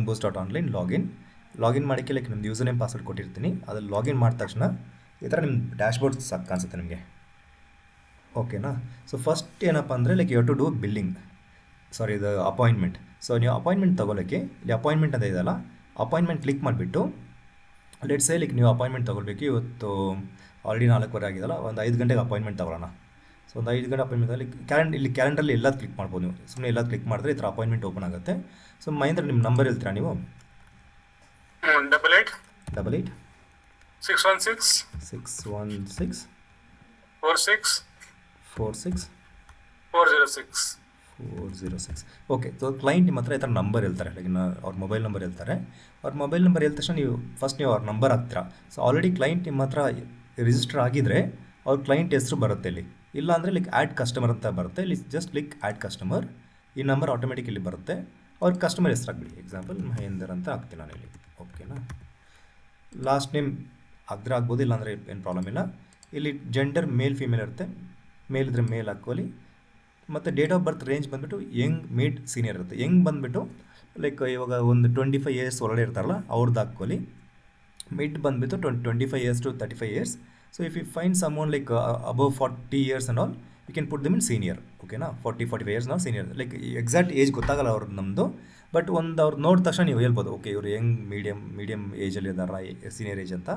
sunboost.online login ಮಾಡೋಕ್ಕೆ like ನಿಮ್ದು user name password ಕೊಟ್ಟಿರ್ತೀನಿ. ಅದ್ರಲ್ಲಿ ಲಾಗಿನ್ ಮಾಡಿದ ತಕ್ಷಣ ಈ ಥರ ನಿಮ್ಮ ಡ್ಯಾಶ್ಬೋರ್ಡ್ ಕಾಣಿಸುತ್ತೆ ನಿಮಗೆ. ಓಕೆನಾ. ಸೊ ಫಸ್ಟ್ ಏನಪ್ಪ ಅಂದರೆ like you have to do billing, sorry ಇದು ಅಪಾಯಿಂಟ್ಮೆಂಟ್. ಸೊ ನೀವು ಅಪಾಯಿಂಟ್ಮೆಂಟ್ ತೊಗೊಳಕ್ಕೆ ಇಲ್ಲಿ ಅಪಾಯಿಂಟ್ಮೆಂಟ್ ಅಂತ ಇದೆಯಲ್ಲ, ಅಪಾಯಿಂಟ್ಮೆಂಟ್ ಕ್ಲಿಕ್ ಮಾಡಿಬಿಟ್ಟು ಲೆಟ್ಸ್ ಸೇ ಲೈಕ್ ನೀವು ಅಪಾಯಿಂಟ್ಮೆಂಟ್ ತೊಗೊಳ್ಬೇಕು. ಇವತ್ತು ಆಲ್ರೆಡಿ 4:15 ಆಗಿದೆಯಲ್ಲ, ಒಂದು 5 ಗಂಟೆಗೆ ಅಪಾಯಿಂಟ್ಮೆಂಟ್ ತೊಗೊಳ್ಳೋಣ. ಸೊ ಒಂದು 5 ಗಂಟೆ ಅಪಾಯಿಂಟ್ಮೆಂಟಲ್ಲಿ ಇಲ್ಲಿ ಕ್ಯಾಲೆಂಡರಲ್ಲಿ ಎಲ್ಲದು ಕ್ಲಿಕ್ ಮಾಡ್ಬೋದು ನೀವು. ಸುಮ್ಮನೆ ಎಲ್ಲದು ಕ್ಲಿಕ್ ಮಾಡಿದ್ರೆ ಈ ಥರ ಅಪಾಯಿಂಟ್ಮೆಂಟ್ ಓಪನ್ ಆಗುತ್ತೆ. ಸೊ ಮಹೇಂದ್ರ ನಿಮ್ಮ ನಂಬರ್ ಹೇಳ್ತೀರಾ ನೀವು? 88 616 46 406. ಓಕೆ. ಸೊ ಕ್ಲೈಂಟ್ ನಿಮ್ಮ ಹತ್ರ ಈ ಥರ ನಂಬರ್ ಹೇಳ್ತಾರೆ, ಲೈಕ್ ಅವ್ರ ಮೊಬೈಲ್ ನಂಬರ್ ಹೇಳ್ತಾರೆ. ಅವ್ರ ಮೊಬೈಲ್ ನಂಬರ್ ಹೇಳಿದ ತಕ್ಷಣ ನೀವು ಫಸ್ಟ್ ಅವ್ರ ನಂಬರ್ ಹಾಕ್ತೀರಾ. ಸೊ ಆಲ್ರೆಡಿ ಕ್ಲೈಂಟ್ ನಿಮ್ಮ ಹತ್ರ ರಿಜಿಸ್ಟರ್ ಆಗಿದ್ದರೆ ಅವ್ರ ಕ್ಲೈಂಟ್ ಹೆಸರು ಬರುತ್ತೆ ಇಲ್ಲಿ. ಇಲ್ಲ ಅಂದರೆ ಲೈಕ್ ಆ್ಯಡ್ ಕಸ್ಟಮರ್ ಅಂತ ಬರುತ್ತೆ. ಇಲ್ಲಿ ಜಸ್ಟ್ ಕ್ಲಿಕ್ ಆ್ಯಡ್ ಕಸ್ಟಮರ್, ಈ ನಂಬರ್ ಆಟೋಮೆಟಿಕ್ ಇಲ್ಲಿ ಬರುತ್ತೆ. ಅವ್ರ ಕಸ್ಟಮರ್ ಹೆಸರು ಹಾಕ್ಬಿಡಿ, ಎಕ್ಸಾಂಪಲ್ ಮಹೇಂದರ್ ಅಂತ ಹಾಕ್ತೀನಿ ನಾನು ಇಲ್ಲಿ. ಓಕೆನಾ. ಲಾಸ್ಟ್ ನೇಮ್ ಹಾಕಿದ್ರೆ ಆಗ್ಬೋದು, ಇಲ್ಲಾಂದರೆ ಏನು ಪ್ರಾಬ್ಲಮ್ ಇಲ್ಲ. ಇಲ್ಲಿ ಜೆಂಡರ್ ಮೇಲ್ ಫೀಮೇಲ್ ಇರುತ್ತೆ, ಮೇಲ್ ಇದ್ದರೆ ಮೇಲ್ ಹಾಕ್ಕೊಳ್ಳಿ. ಮತ್ತು ಡೇಟ್ ಆಫ್ ಬರ್ತ್ ರೇಂಜ್ ಬಂದುಬಿಟ್ಟು ಯಂಗ್ ಮಿಡ್ ಸೀನಿಯರ್ ಇರುತ್ತೆ. ಯಂಗ್ ಬಂದುಬಿಟ್ಟು ಲೈಕ್ ಇವಾಗ ಒಂದು 25 ಇಯರ್ಸ್ ಒಳಗಡೆ ಇರ್ತಾರಲ್ಲ ಅವ್ರದ್ದು ಹಾಕ್ಕೊಳ್ಳಿ. ಮಿಡ್ ಬಂದುಬಿಟ್ಟು 25 years to 35 years. So if you find someone like above 40 years and all, you can put them in senior. ಓಕೆನಾ. 40-45 ಇಯರ್ಸ್ ನಾವು ಸೀನಿಯರ್. ಲೈಕ್ ಎಕ್ಸಾಕ್ಟ್ ಏಜ್ ಗೊತ್ತಾಗಲ್ಲ ಅವ್ರದ್ದು ನಮ್ಮದು, ಬಟ್ ಒಂದು ಅವ್ರು ನೋಡಿದ ತಕ್ಷಣ ನೀವು ಹೇಳ್ಬೋದು ಓಕೆ ಇವರು ಯಂಗ್ ಮೀಡಿಯಮ್ ಏಜಲ್ಲಿ ಇದ್ದಾರಾ, ಸೀನಿಯರ್ ಏಜ್ ಅಂತ.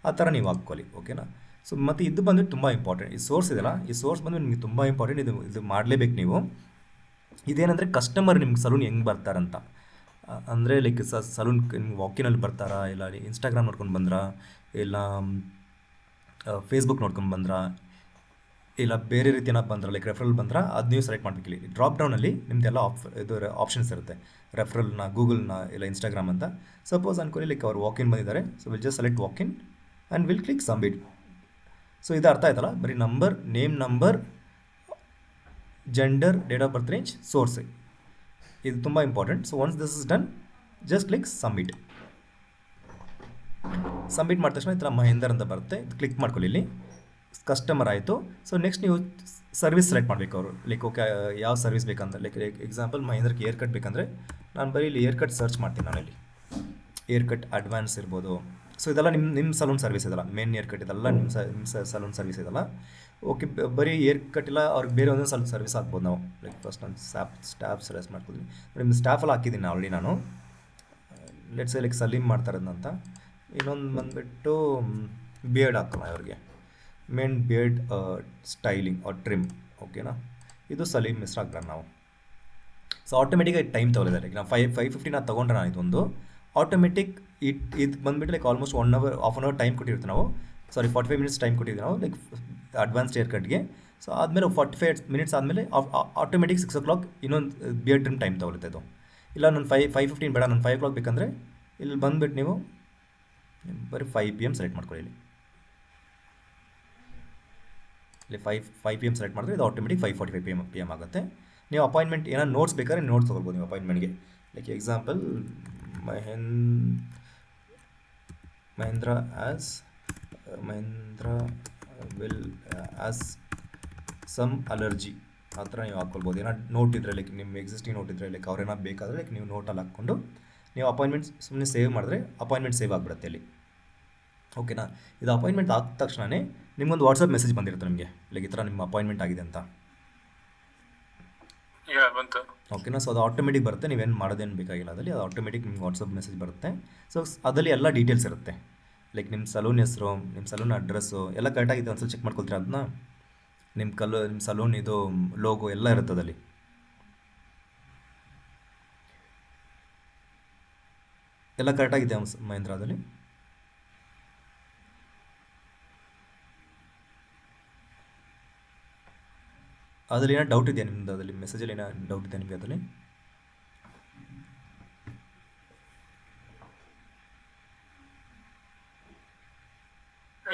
ಆ ಥರ ನೀವು ಹಾಕ್ಕೊಳ್ಳಿ. ಓಕೆನಾ. ಸೊ ಮತ್ತು ಇದು ಬಂದುಬಿಟ್ಟು ತುಂಬ ಇಂಪಾರ್ಟೆಂಟ್. ಈ ಸೋರ್ಸ್ ಇದೆಯಲ್ಲ, ಈ ಸೋರ್ಸ್ ಬಂದು ನಿಮಗೆ ತುಂಬ ಇಂಪಾರ್ಟೆಂಟ್. ಇದು ಮಾಡಲೇಬೇಕು ನೀವು. ಇದೇನಂದರೆ ಕಸ್ಟಮರ್ ನಿಮ್ಗೆ ಸಲೂನ್ ಹೆಂಗೆ ಬರ್ತಾರಂತ, ಅಂದರೆ ಲೈಕ್ ಸಲೂನ್ ನಿಮ್ಗೆ ವಾಕಿನಲ್ಲಿ ಬರ್ತಾರಾ, ಇಲ್ಲ ಇನ್ಸ್ಟಾಗ್ರಾಮ್ ನೋಡ್ಕೊಂಡು ಬಂದ್ರಾ, ಇಲ್ಲ ಫೇಸ್ಬುಕ್ ನೋಡ್ಕೊಂಡು ಬಂದ್ರಾ, ಇಲ್ಲ ಬೇರೆ ರೀತಿ ಏನಪ್ಪ ಬಂದ್ರೆ ಲೈಕ್ ರೆಫರಲ್ ಬಂದ್ರೆ ಅದು ನೀವು ಸೆಲೆಕ್ಟ್ ಮಾಡಬೇಕು. ಇಲ್ಲಿ ಡ್ರಾಪ್ ಡೌನಲ್ಲಿ ನಿಮ್ಮದೆಲ್ಲ ಇದು ಆಪ್ಷನ್ಸ್ ಇರುತ್ತೆ. ರೆಫರಲ್ನ, ಗೂಗಲ್ನ, ಇಲ್ಲ ಇನ್ಸ್ಟಾಗ್ರಾಮ್ ಅಂತ. ಸಪೋಸ್ ಅನ್ಕೊಳ್ಳಿ ಲೈಕ್ ಅವ್ರು ವಾಕಿನ್ ಬಂದಿದ್ದಾರೆ. So will just select walk-in and will click submit. So ಇದು ಅರ್ಥ ಆಯ್ತಲ್ಲ. ಬರೀ number, name number, gender, date of birth range, source, ಇದು ತುಂಬ important. So once this is done, just click submit. Submit ಮಾಡಿದ ತಕ್ಷಣ ಈ ಥರ ಮಹೇಂದರ್ ಅಂತ ಬರುತ್ತೆ. ಇದು ಕ್ಲಿಕ್ ಮಾಡ್ಕೊಳ್ಳಿ. ಇಲ್ಲಿ ಕಸ್ಟಮರ್ ಆಯಿತು. ಸೊ ನೆಕ್ಸ್ಟ್ ನೀವು ಸರ್ವಿಸ್ ಸೆಲೆಕ್ಟ್ ಮಾಡಬೇಕು. ಅವರು ಲೈಕ್ ಓಕೆ ಯಾವ ಸರ್ವಿಸ್ ಬೇಕಂದ್ರೆ ಲೈಕ್ ಎಕ್ಸಾಂಪಲ್ ಮಹೇಂದ್ರಕ್ಕೆ ಏರ್ ಕಟ್ ಬೇಕಂದರೆ ನಾನು ಬರೀ ಇಲ್ಲಿ ಏರ್ ಕಟ್ ಸರ್ಚ್ ಮಾಡ್ತೀನಿ. ನಾನು ಇಲ್ಲಿ ಏರ್ ಕಟ್ ಅಡ್ವಾನ್ಸ್ ಇರ್ಬೋದು. ಸೊ ಇದೆಲ್ಲ ನಿಮ್ಮ ಸಲೂನ್ ಸರ್ವಿಸ್ ಇದೆಲ್ಲ, ಮೇನ್ ಏರ್ ಕಟ್ ಇದೆಲ್ಲ ನಿಮ್ಮ ಸಲೂನ್ ಸರ್ವಿಸ್ ಇದೆಲ್ಲ. ಓಕೆ, ಬರೀ ಏರ್ ಕಟ್ ಇಲ್ಲ, ಅವ್ರಿಗೆ ಬೇರೆ ಒಂದೊಂದು ಸ್ವಲ್ಪ ಸರ್ವಿಸ್ ಹಾಕ್ಬೋದು ನಾವು. ಲೈಕ್ ಫಸ್ಟ್ ನಾನು ಸ್ಟಾಫ್ ಸೆಲೆಕ್ಟ್ ಮಾಡ್ಕೊತೀನಿ. ನಿಮ್ಮ ಸ್ಟಾಫಲ್ಲಿ ಹಾಕಿದ್ದೀನಿ ಆಲ್ರೆಡಿ ನಾನು. ಲೆಟ್ಸ್ ಲೈಕ್ ಸಲೀಮ್ ಮಾಡ್ತಾರದಂತ. ಇನ್ನೊಂದು ಬಂದುಬಿಟ್ಟು ಬಿಯರ್ಡ್ ಹಾಕೋಣ ಅವ್ರಿಗೆ, men beard styling or trim. ಓಕೆನಾ. ಇದು ಸಲೀಮ್ ಮಿಸ್ರ್ ಹಾಕ್ತಾರೆ ನಾವು. ಸೊ ಆಟೋಮೆಟಿಕಾಗಿ ಟೈಮ್ ತೊಗೊಳಿದ್ದಾರೆ. ಈಗ ನಾವು 5:50 ನಾನು ತೊಗೊಂಡ್ರೆ ನಾನು ಇದೊಂದು ಆಟೋಮೆಟಿಕ್ ಇದು ಬಂದುಬಿಟ್ಟು like almost 1 hour, half an hour time ಕೊಟ್ಟಿರ್ತೀವಿ ನಾವು. ಸಾರಿ 45 minutes ಟೈಮ್ ಕೊಟ್ಟಿದ್ದೀವಿ ನಾವು ಲೈಕ್ ಅಡ್ವಾನ್ಸ್ಡ್ ಏರ್ ಕಟ್ಗೆ. ಸೊ ಆದಮೇಲೆ 45 minutes ಆದಮೇಲೆ ಆಟೋಮೆಟಿಕ್ 6 o'clock ಇನ್ನೊಂದು ಬಿಯರ್ಡ್ ಟ್ರಿಮ್ ಟೈಮ್ ತೊಗೊಳುತ್ತೆ ಇದು. ಇಲ್ಲ ನಾನು 5:15 ಬೇಡ, ನಾನು 5 o'clock ಬೇಕಂದರೆ ಇಲ್ಲಿ ಬಂದುಬಿಟ್ಟು ನೀವು ಬರೀ 5 PM ಸೆಲೆಕ್ಟ್ ಮಾಡ್ಕೊಳ್ಳಿ. ಇಲ್ಲಿ 5 PM ಸೆಲೆಕ್ಟ್ ಮಾಡಿದ್ರೆ ಇದು ಆಟೋಮೆಟಿಕ್ 5:45 PM ಆಗುತ್ತೆ. ನೀವು ಅಪಾಯಿಂಟ್ಮೆಂಟ್ ಏನಾದ್ರು ನೋಟ್ಸ್ ಬೇಕಾದ್ರೆ ನೋಟ್ಸ್ ತೊಗೊಳ್ಬೋದು ನೀವು ಅಪಾಯಿಂಟ್ಮೆಂಟ್ಗೆ. Like example Mahendra will has some allergy ಆ ಥರ ನೀವು ಹಾಕ್ಕೊಳ್ಬೋದು. ಏನಾದ್ರು ನೋಟ್ ಇದ್ದರೆ ಲೈಕ್ ನಿಮ್ಮ ಎಕ್ಸಿಸ್ಟಿಂಗ್ ನೋಟ್ ಇದ್ದರೆ ಲೈಕ್ ಅವ್ರೇನಾದ್ರು ಬೇಕಾದರೆ ಲೈಕ್ ನೀವು ನೋಟಲ್ಲಿ ಹಾಕ್ಕೊಂಡು ನೀವು ಅಪಾಯಿಂಟ್ಮೆಂಟ್ ಸುಮ್ಮನೆ ಸೇವ್ ಮಾಡಿದ್ರೆ ಅಪಾಯಿಂಟ್ಮೆಂಟ್ ಸೇವ್ ಆಗಿಬಿಡುತ್ತೆ ಇಲ್ಲಿ. ಓಕೆನಾ. ಇದು ಅಪಾಯಿಂಟ್ಮೆಂಟ್ ಆದ ತಕ್ಷಣವೇ ನಿಮ್ಗೊಂದು ವಾಟ್ಸಪ್ ಮೆಸೇಜ್ ಬಂದಿರುತ್ತೆ ನಿಮಗೆ, ಲೈಕ್ ಈ ಥರ ನಿಮ್ಮ ಅಪಾಯಿಂಟ್ಮೆಂಟ್ ಆಗಿದೆ ಅಂತ. ಓಕೆನಾ. ಸೊ ಅದು ಆಟೋಮೆಟಿಕ್ ಬರುತ್ತೆ, ನೀವೇನು ಮಾಡೋದೇನು ಬೇಕಾಗಿಲ್ಲ. ಅದರಲ್ಲಿ ಅದು ಆಟೋಮೆಟಿಕ್ ನಿಮ್ಗೆ ವಾಟ್ಸಪ್ ಮೆಸೇಜ್ ಬರುತ್ತೆ. ಸೊ ಅದರಲ್ಲಿ ಎಲ್ಲ ಡೀಟೇಲ್ಸ್ ಇರುತ್ತೆ, ಲೈಕ್ ನಿಮ್ಮ ಸಲೂನ್ ಹೆಸರು, ನಿಮ್ಮ ಸಲೂನ್ ಅಡ್ರೆಸ್ಸು ಎಲ್ಲ ಕರೆಕ್ಟಾಗಿದೆ ಒಂದ್ಸಲ ಚೆಕ್ ಮಾಡ್ಕೊಳ್ತೀರಾ ಅದನ್ನ. ನಿಮ್ಮ ಸಲೂನ್ ಇದು ಲೋಗೋ ಎಲ್ಲ ಇರುತ್ತೆ ಅದಲ್ಲಿ. ಎಲ್ಲ ಕರೆಕ್ಟಾಗಿದೆ ಮಹೇಂದ್ರ ಅದರಲ್ಲಿ. ಅದರಲ್ಲಿ ಏನೋ ಡೌಟ್ ಇದೆಯಾ ನಿಮ್ಮದು? ಅದರಲ್ಲಿ ಮೆಸೇಜಲ್ಲಿ ಏನೋ ಡೌಟ್ ಇದೆಯಾ ನಿಮಗೆ ಅದರಲ್ಲಿ?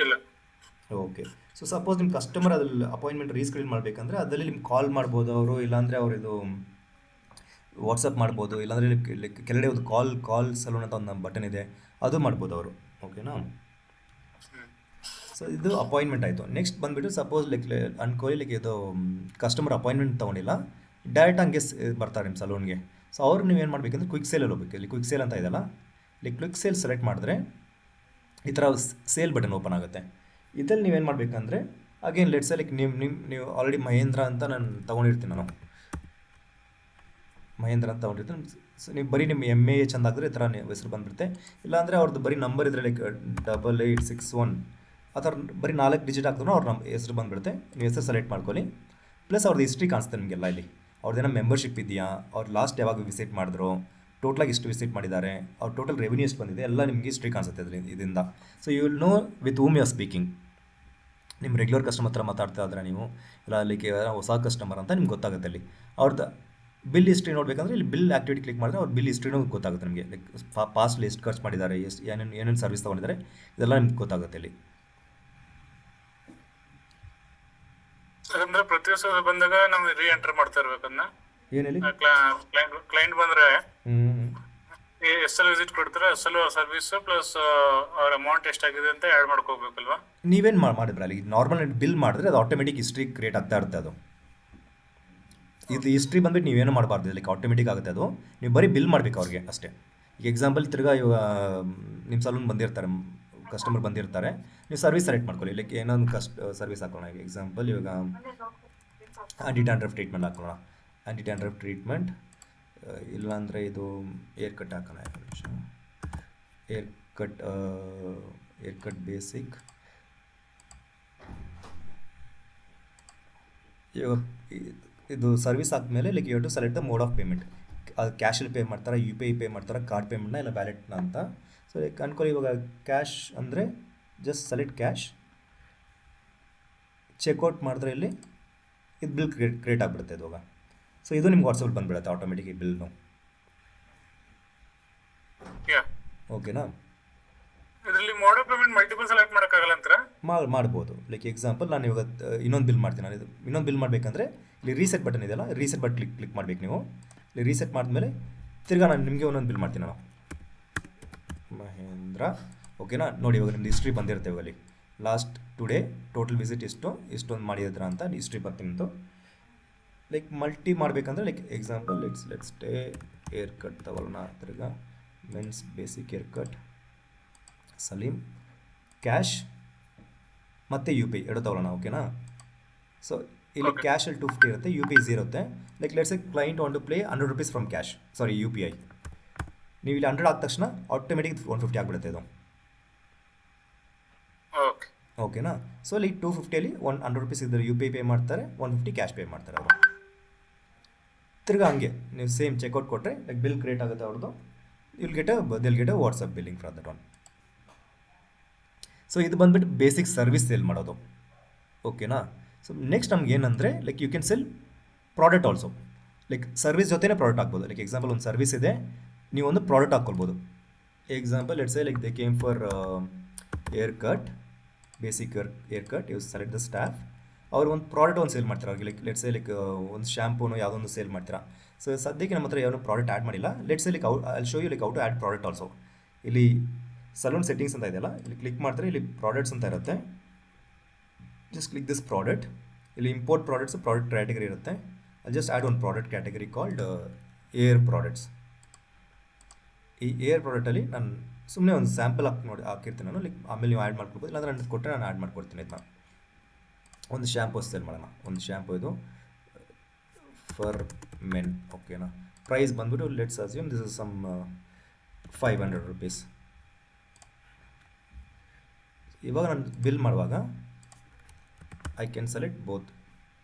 ಇಲ್ಲ. ಓಕೆ. ಸೊ ಸಪೋಸ್ ನಿಮ್ಮ ಕಸ್ಟಮರ್ ಅದ್ರಲ್ಲಿ ಅಪಾಯಿಂಟ್ಮೆಂಟ್ ರೀಸ್ಕೆಡ್ಯೂಲ್ ಮಾಡಬೇಕಂದ್ರೆ ಅದರಲ್ಲಿ ನಿಮ್ಗೆ ಕಾಲ್ ಮಾಡ್ಬೋದು ಅವರು, ಇಲ್ಲಾಂದರೆ ಅವರು ಇದು ವಾಟ್ಸಪ್ ಮಾಡ್ಬೋದು, ಇಲ್ಲಾಂದರೆ ಲೈಕ್ ಕೆಳಗಡೆ ಒಂದು ಕಾಲ್ ಸಲೂನ್ ಅಂತ ಒಂದು ಬಟನ್ ಇದೆ, ಅದು ಮಾಡ್ಬೋದು ಅವರು. ಓಕೆನಾ. ಸೊ ಇದು ಅಪಾಯಿಂಟ್ಮೆಂಟ್ ಆಯಿತು. ನೆಕ್ಸ್ಟ್ ಬಂದುಬಿಟ್ಟು ಸಪೋಸ್ ಲೈಕ್ ಅನ್ಕೊಳ್ಳಿ ಲೈಕ್ ಇದು ಕಸ್ಟಮರ್ ಅಪಾಯಿಂಟ್ಮೆಂಟ್ ತೊಗೊಂಡಿಲ್ಲ, ಡೈರೆಕ್ಟ್ ಹಂಗೆ ಬರ್ತಾರೆ ನಿಮ್ಮ ಸಲೂನ್ಗೆ. ಸೊ ಅವ್ರು ನೀವೇನು ಮಾಡಬೇಕಂದ್ರೆ ಕ್ವಿಕ್ ಸೇಲಲ್ಲಿ ಹೋಗ್ಬೇಕು. ಇಲ್ಲಿ ಕ್ವಿಕ್ ಸೇಲ್ ಅಂತ ಇದೆಯಲ್ಲ, ಇಲ್ಲಿ ಕ್ವಿಕ್ ಸೇಲ್ ಸೆಲೆಕ್ಟ್ ಮಾಡಿದ್ರೆ ಈ ಥರ ಸೇಲ್ ಬಟನ್ ಓಪನ್ ಆಗುತ್ತೆ. ಇದ್ರಲ್ಲಿ ನೀವೇನು ಮಾಡಬೇಕಂದ್ರೆ ಅಗೇನ್ ಲೆಟ್ಸ್ ಲೈಕ್ ನೀವು ಆಲ್ರೆಡಿ ಮಹೇಂದ್ರ ಅಂತ ನಾನು ತೊಗೊಂಡಿರ್ತೀನಿ, ಮಹೇಂದ್ರ ಅಂತ ತೊಗೊಂಡಿರ್ತೀನಿ. ಸೊ ನೀವು ಬರೀ ನಿಮ್ಮ MAH ಚಂದ ಆಗಿದ್ರೆ ಈ ಥರ ನೀವು ಹೆಸರು ಬಂದುಬಿಡುತ್ತೆ. ಇಲ್ಲಾಂದರೆ ಅವ್ರದ್ದು ಬರೀ ನಂಬರ್ ಇದ್ದರೆ ಲೈಕ್ 8861 ಆ ಥರ ಬರೀ 4 ಡಿಜಿಟ್ ಹಾಕಿದ್ರು ಅವ್ರ ನಮ್ಮ ಹೆಸರು ಬಂದುಬಿಡುತ್ತೆ. ನೀವು ಹೆಸರು ಸೆಲೆಕ್ಟ್ ಮಾಡ್ಕೊಳ್ಳಿ. ಪ್ಲಸ್ ಅವ್ರದ್ದು ಹಿಸ್ಟ್ರಿ ಕಾಣಿಸುತ್ತೆ ನಿಮಗೆಲ್ಲ. ಇಲ್ಲಿ ಅವ್ರದ್ದೇನೋ ಮೆಂಬರ್ಶಿಪ್ ಇದೆಯಾ, ಅವ್ರು ಲಾಸ್ಟ್ ಯಾವಾಗ ವಿಸಿಟ್ ಮಾಡಿದ್ರು, ಟೋಟಲಾಗಿ ಎಷ್ಟು ವಿಸಿಟ್ ಮಾಡಿದ್ದಾರೆ, ಅವ್ರ ಟೋಟಲ್ ರೆವೆನ್ಯೂ ಎಷ್ಟು ಬಂದಿದೆ, ಎಲ್ಲ ನಿಮಗೆ ಹಿಸ್ಟ್ರಿ ಕಾಣಿಸುತ್ತೆ ಇದರಿಂದ. So you will know with whom you are speaking. ನಿಮ್ಮ ರೆಗ್ಯುಲರ್ ಕಸ್ಟಮರ್ ಹತ್ರ ಮಾತಾಡ್ತಾ ಇದ್ರೆ ನೀವು, ಇಲ್ಲ ಲೈಕ್ ಹೊಸ ಕಸ್ಟಮರ್ ಅಂತ ನಿಮ್ಗೆ ಗೊತ್ತಾಗುತ್ತೆ. ಅಲ್ಲಿ ಅವ್ರದ್ದು ಬಿಲ್ ಹಿಸ್ಟ್ರಿ ನೋಡಬೇಕಂದ್ರೆ ಇಲ್ಲಿ ಬಿಲ್ ಆ್ಯಕ್ಟಿವಿಟಿ ಕ್ಲಿಕ್ ಮಾಡಿದ್ರೆ ಅವ್ರ ಬಿಲ್ ಹಿಸ್ಟ್ರಿನೂ ಗೊತ್ತಾಗುತ್ತೆ ನಿಮಗೆ. ಲೈಕ್ ಪಾಸ್ಟ್ಲಿ ಎಷ್ಟು ಖರ್ಚು ಮಾಡಿದ್ದಾರೆ, ಎಷ್ಟು ಏನೇನು ಸರ್ವಿಸ್ ತೊಗೊಂಡಿದ್ದಾರೆ, ಇದೆಲ್ಲ ನಿಮ್ಗೆ ಗೊತ್ತಾಗುತ್ತೆ ಇಲ್ಲಿ. ಅಂದ್ರೆ ಪ್ರತಿ ವರ್ಷ ಬಂದಾಗ ನಾವು ಎಂಟರ್ ಮಾಡ್ತಾ ಇರ್ಬೇಕನ್ನ. ಏನೇಳಿ ಕ್ಲೈಂಟ್ ಬಂದ್ರೆ ಹ್ಞೂ ಎಷ್ಟೆಲ್ಲ ವಿಸಿಟ್ ಕೊಡ್ತಾರೆ, ಅಷ್ಟೆಲ್ಲ ಸರ್ವಿಸ್ ಪ್ಲಸ್ ಅವ್ರ ಅಮೌಂಟ್ ಎಷ್ಟಾಗಿದೆ ಅಂತ ಆ್ಯಡ್ ಮಾಡ್ಕೋಬೇಕಲ್ವಾ? ನೀವೇನು ಮಾಡಿದ್ರೆ ಅಲ್ಲಿ ನಾರ್ಮಲ್ ಬಿಲ್ ಮಾಡಿದ್ರೆ ಅದು ಆಟೋಮೆಟಿಕ್ ಹಿಸ್ಟ್ರಿ ಕ್ರಿಯೇಟ್ ಆಗ್ತಾ ಇರುತ್ತೆ. ಅದು ಇದು ಹಿಸ್ಟ್ರಿ ಬಂದ್ಬಿಟ್ಟು ನೀವೇನು ಮಾಡಬಾರ್ದು, ಲೈಕ್ ಆಟೋಮೆಟಿಕ್ ಆಗುತ್ತೆ ಅದು. ನೀವು ಬರೀ ಬಿಲ್ ಮಾಡಬೇಕು ಅವ್ರಿಗೆ ಅಷ್ಟೇ. ಈಗ ಎಕ್ಸಾಂಪಲ್ ತಿರ್ಗಾ ಇವಾಗ ನಿಮ್ಮ ಸಲೂನ್ ಬಂದಿರ್ತಾರೆ, ಕಸ್ಟಮರ್ ಬಂದಿರ್ತಾರೆ, ನೀವು ಸರ್ವಿಸ್ ಸೆಲೆಕ್ಟ್ ಮಾಡ್ಕೊಳ್ಳಿ. ಲೈಕ್ ಏನೊಂದು ಸರ್ವಿಸ್ ಹಾಕೋಣ. ಈಗ ಎಕ್ಸಾಂಪಲ್ ಇವಾಗ ಆ್ಯಂಟಿ ಟ್ಯಾಂಡ್ರಫ್ ಟ್ರೀಟ್ಮೆಂಟ್ ಹಾಕೋಣ. ಆ್ಯಂಟಿ ಟ್ಯಾಂಡ್ರಫ್ ಟ್ರೀಟ್ಮೆಂಟ್ ಇಲ್ಲಾಂದರೆ ಇದು ಏರ್ ಕಟ್ ಹಾಕೋಣ. Haircut basic. ಇವಾಗ ಇದು ಸರ್ವಿಸ್ ಆದಮೇಲೆ like you to select the mode of payment. ಅದು ಕ್ಯಾಶಲ್ಲಿ ಪೇ ಮಾಡ್ತಾರೆ, UPI ಪೇ ಮಾಡ್ತಾರೆ, ಕಾರ್ಡ್ ಪೇಮೆಂಟ್ನ, ಇಲ್ಲ ವ್ಯಾಲೆಟ್ನ ಅಂತ. ಸೊ ಲೈಕ್ ಅನ್ಕೊಳ್ಳಿ ಇವಾಗ ಕ್ಯಾಶ್ ಅಂದರೆ ಜಸ್ಟ್ ಸೆಲೆಕ್ಟ್ ಕ್ಯಾಶ್. ಚೆಕ್ಔಟ್ ಮಾಡಿದ್ರೆ ಇಲ್ಲಿ ಇದು ಬಿಲ್ ಕ್ರಿಯೇಟ್ ಆಗಿಬಿಡುತ್ತೆ ಇವಾಗ. ಸೊ ಇದು ನಿಮ್ಗೆ ವಾಟ್ಸಪ್ಪಲ್ಲಿ ಬಂದುಬಿಡುತ್ತೆ ಆಟೋಮೆಟಿಕ್ ಈ ಬಿಲ್ನು. ಓಕೆನಾ? ಇದರಲ್ಲಿ mode of payment multiple select ಮಾಡೋಕ್ಕಾಗಲ್ಲ ಅಂತಾರೆ. ಮಾಡ್ಬೋದು. ಲೈಕ್ ಎಕ್ಸಾಂಪಲ್ ನಾನು ಇವಾಗ ಇನ್ನೊಂದು ಬಿಲ್ ಮಾಡ್ತೀನಿ. ನಾನು ಇನ್ನೊಂದು ಬಿಲ್ ಮಾಡಬೇಕಂದ್ರೆ ಇಲ್ಲಿ ರೀಸೆಟ್ ಬಟನ್ ಇದೆಯಲ್ಲ, ರೀಸೆಟ್ ಬಟನ್ ಕ್ಲಿಕ್ ಮಾಡಬೇಕು ನೀವು. ಇಲ್ಲಿ ರೀಸೆಟ್ ಮಾಡಿದ್ಮೇಲೆ ತಿರ್ಗಾ ನಾನು ನಿಮಗೆ ಒಂದೊಂದು ಬಿಲ್ ಮಾಡ್ತೀನಿ ನಾನು, ಮಹೇಂದ್ರ. ಓಕೆನಾ? ನೋಡಿ ಇವಾಗ ನಿಮ್ದು ಹಿಸ್ಟ್ರಿ ಬಂದಿರ್ತೇವೆ ಅಲ್ಲಿ. ಲಾಸ್ಟ್ ಟುಡೇ ಟೋಟಲ್ ವಿಸಿಟ್ ಇಷ್ಟೊಂದು ಮಾಡಿದ್ರ ಅಂತ ಹಿಸ್ಟ್ರಿ ಬರ್ತೀನಿ. ಲೈಕ್ ಮಲ್ಟಿ ಮಾಡಬೇಕಂದ್ರೆ like example let's tea hair cut ತಗೊಳ್ಳೋಣ. ತಿರ್ಗಾ men's basic hair cut, Salim, cash ಮತ್ತು UPI ಎರಡು ತಗೊಳ್ಳೋಣ. ಓಕೆನಾ? ಸೊ ಇಲ್ಲಿ ಕ್ಯಾಶಲ್ಲಿ 250 ಇರುತ್ತೆ, UPI 0 ಇರುತ್ತೆ. Like let's a client want to play 100 rupees from cash, sorry UPI. ನೀವು ಇಲ್ಲಿ 100 ಆದ ತಕ್ಷಣ ಆಟೋಮೆಟಿಕ್ 150 ಆಗಿಬಿಡುತ್ತೆ ಇದು. ಓಕೆನಾ? ಸೊ ಇಲ್ಲಿ 250ಅಲ್ಲಿ 100 rupees ಇದ್ದರೆ UPI ಪೇ ಮಾಡ್ತಾರೆ, 150 ಕ್ಯಾಶ್ ಪೇ ಮಾಡ್ತಾರೆ ಅವರು. ತಿರ್ಗಾ ಹಂಗೆ ನೀವು ಸೇಮ್ ಚೆಕ್ಔಟ್ ಕೊಟ್ಟರೆ ಲೈಕ್ ಬಿಲ್ ಕ್ರಿಯೇಟ್ ಆಗುತ್ತೆ ಅವ್ರದ್ದು. They'll get a WhatsApp billing for that one. So ಇದು ಬಂದುಬಿಟ್ಟು ಬೇಸಿಕ್ ಸರ್ವಿಸ್ ಸೇಲ್ ಮಾಡೋದು. ಓಕೆನಾ? ಸೊ ನೆಕ್ಸ್ಟ್ ನಮ್ಗೆ ಏನಂದರೆ like you can sell product also. Like service ಜೊತೆನೇ ಪ್ರಾಡಕ್ಟ್ ಹಾಕ್ಬೋದು. ಲೈಕ್ ಎಕ್ಸಾಂಪಲ್ ಒಂದು ಸರ್ವಿಸ್ ಇದೆ, ನೀವು ಒಂದು ಪ್ರಾಡಕ್ಟ್ ಹಾಕ್ಕೊಳ್ಬೋದು. Example let's say like they came for haircut, basic haircut. You select the staff. ಅವ್ರು ಒಂದು ಪ್ರಾಡಕ್ಟ್ ಒಂದು ಸೇಲ್ ಮಾಡ್ತಾರೆ ಅವ್ರಿಗೆ. ಲೈಕ್ ಲೆಟ್ಸ್ ಸೇ ಲೈಕ್ ಒಂದು ಶ್ಯಾಂಪೂನು ಯಾವುದೊಂದು ಸೇಲ್ ಮಾಡ್ತೀರಾ. ಸೊ ಸದ್ಯಕ್ಕೆ ನಮ್ಮ ಹತ್ರ ಯಾವ ಪ್ರಾಡಕ್ಟ್ ಆ್ಯಡ್ ಮಾಡಿಲ್ಲ. Let's say like I show you like how to add product also. ಇಲ್ಲಿ ಸಲೂನ್ ಸೆಟ್ಟಿಂಗ್ಸ್ ಅಂತ ಇದೆಯಲ್ಲ, ಇಲ್ಲಿ ಕ್ಲಿಕ್ ಮಾಡಿದ್ರೆ ಇಲ್ಲಿ ಪ್ರಾಡಕ್ಟ್ಸ್ ಅಂತ ಇರುತ್ತೆ. Just click this product. ಇಲ್ಲಿ ಇಂಪೋರ್ಟ್ ಪ್ರಾಡಕ್ಟ್ಸ್ ಪ್ರಾಡಕ್ಟ್ ಕ್ಯಾಟಗರಿ ಇರುತ್ತೆ. ಅಲ್ಲಿ ಜಸ್ಟ್ ಆ್ಯಡ್ ಒಂದು product category called hair products. ಈ ಏರ್ ಪ್ರಾಡಕ್ಟಲ್ಲಿ ನಾನು ಸುಮ್ಮನೆ ಒಂದು ಸ್ಯಾಂಪಲ್ ಹಾಕಿರ್ತೀನಿ ನಾನು. ಲೈಕ್ ಆಮೇಲೆ ನೀವು ಆ್ಯಡ್ ಮಾಡ್ಕೊಬೋದು, ಇಲ್ಲಾಂದ್ರೆ ನಾನು ಕೊಟ್ಟರೆ ನಾನು ಆ್ಯಡ್ ಮಾಡ್ಕೊಡ್ತೀನಿ. ಇದನ್ನ ಒಂದು ಶ್ಯಾಂಪು ಸೇಲ್ ಮಾಡೋಣ. ಒಂದು ಶ್ಯಾಂಪು ಇದು ಫಾರ್ ಮೆನ್. ಓಕೆನಾ? ಪ್ರೈಸ್ ಬಂದ್ಬಿಟ್ಟು let's assume this is some 500 rupees. ಇವಾಗ ನಾನು ಬಿಲ್ ಮಾಡುವಾಗ ಐ ಕ್ಯಾನ್ ಸೆಲೆಕ್ಟ್ ಬೋತ್.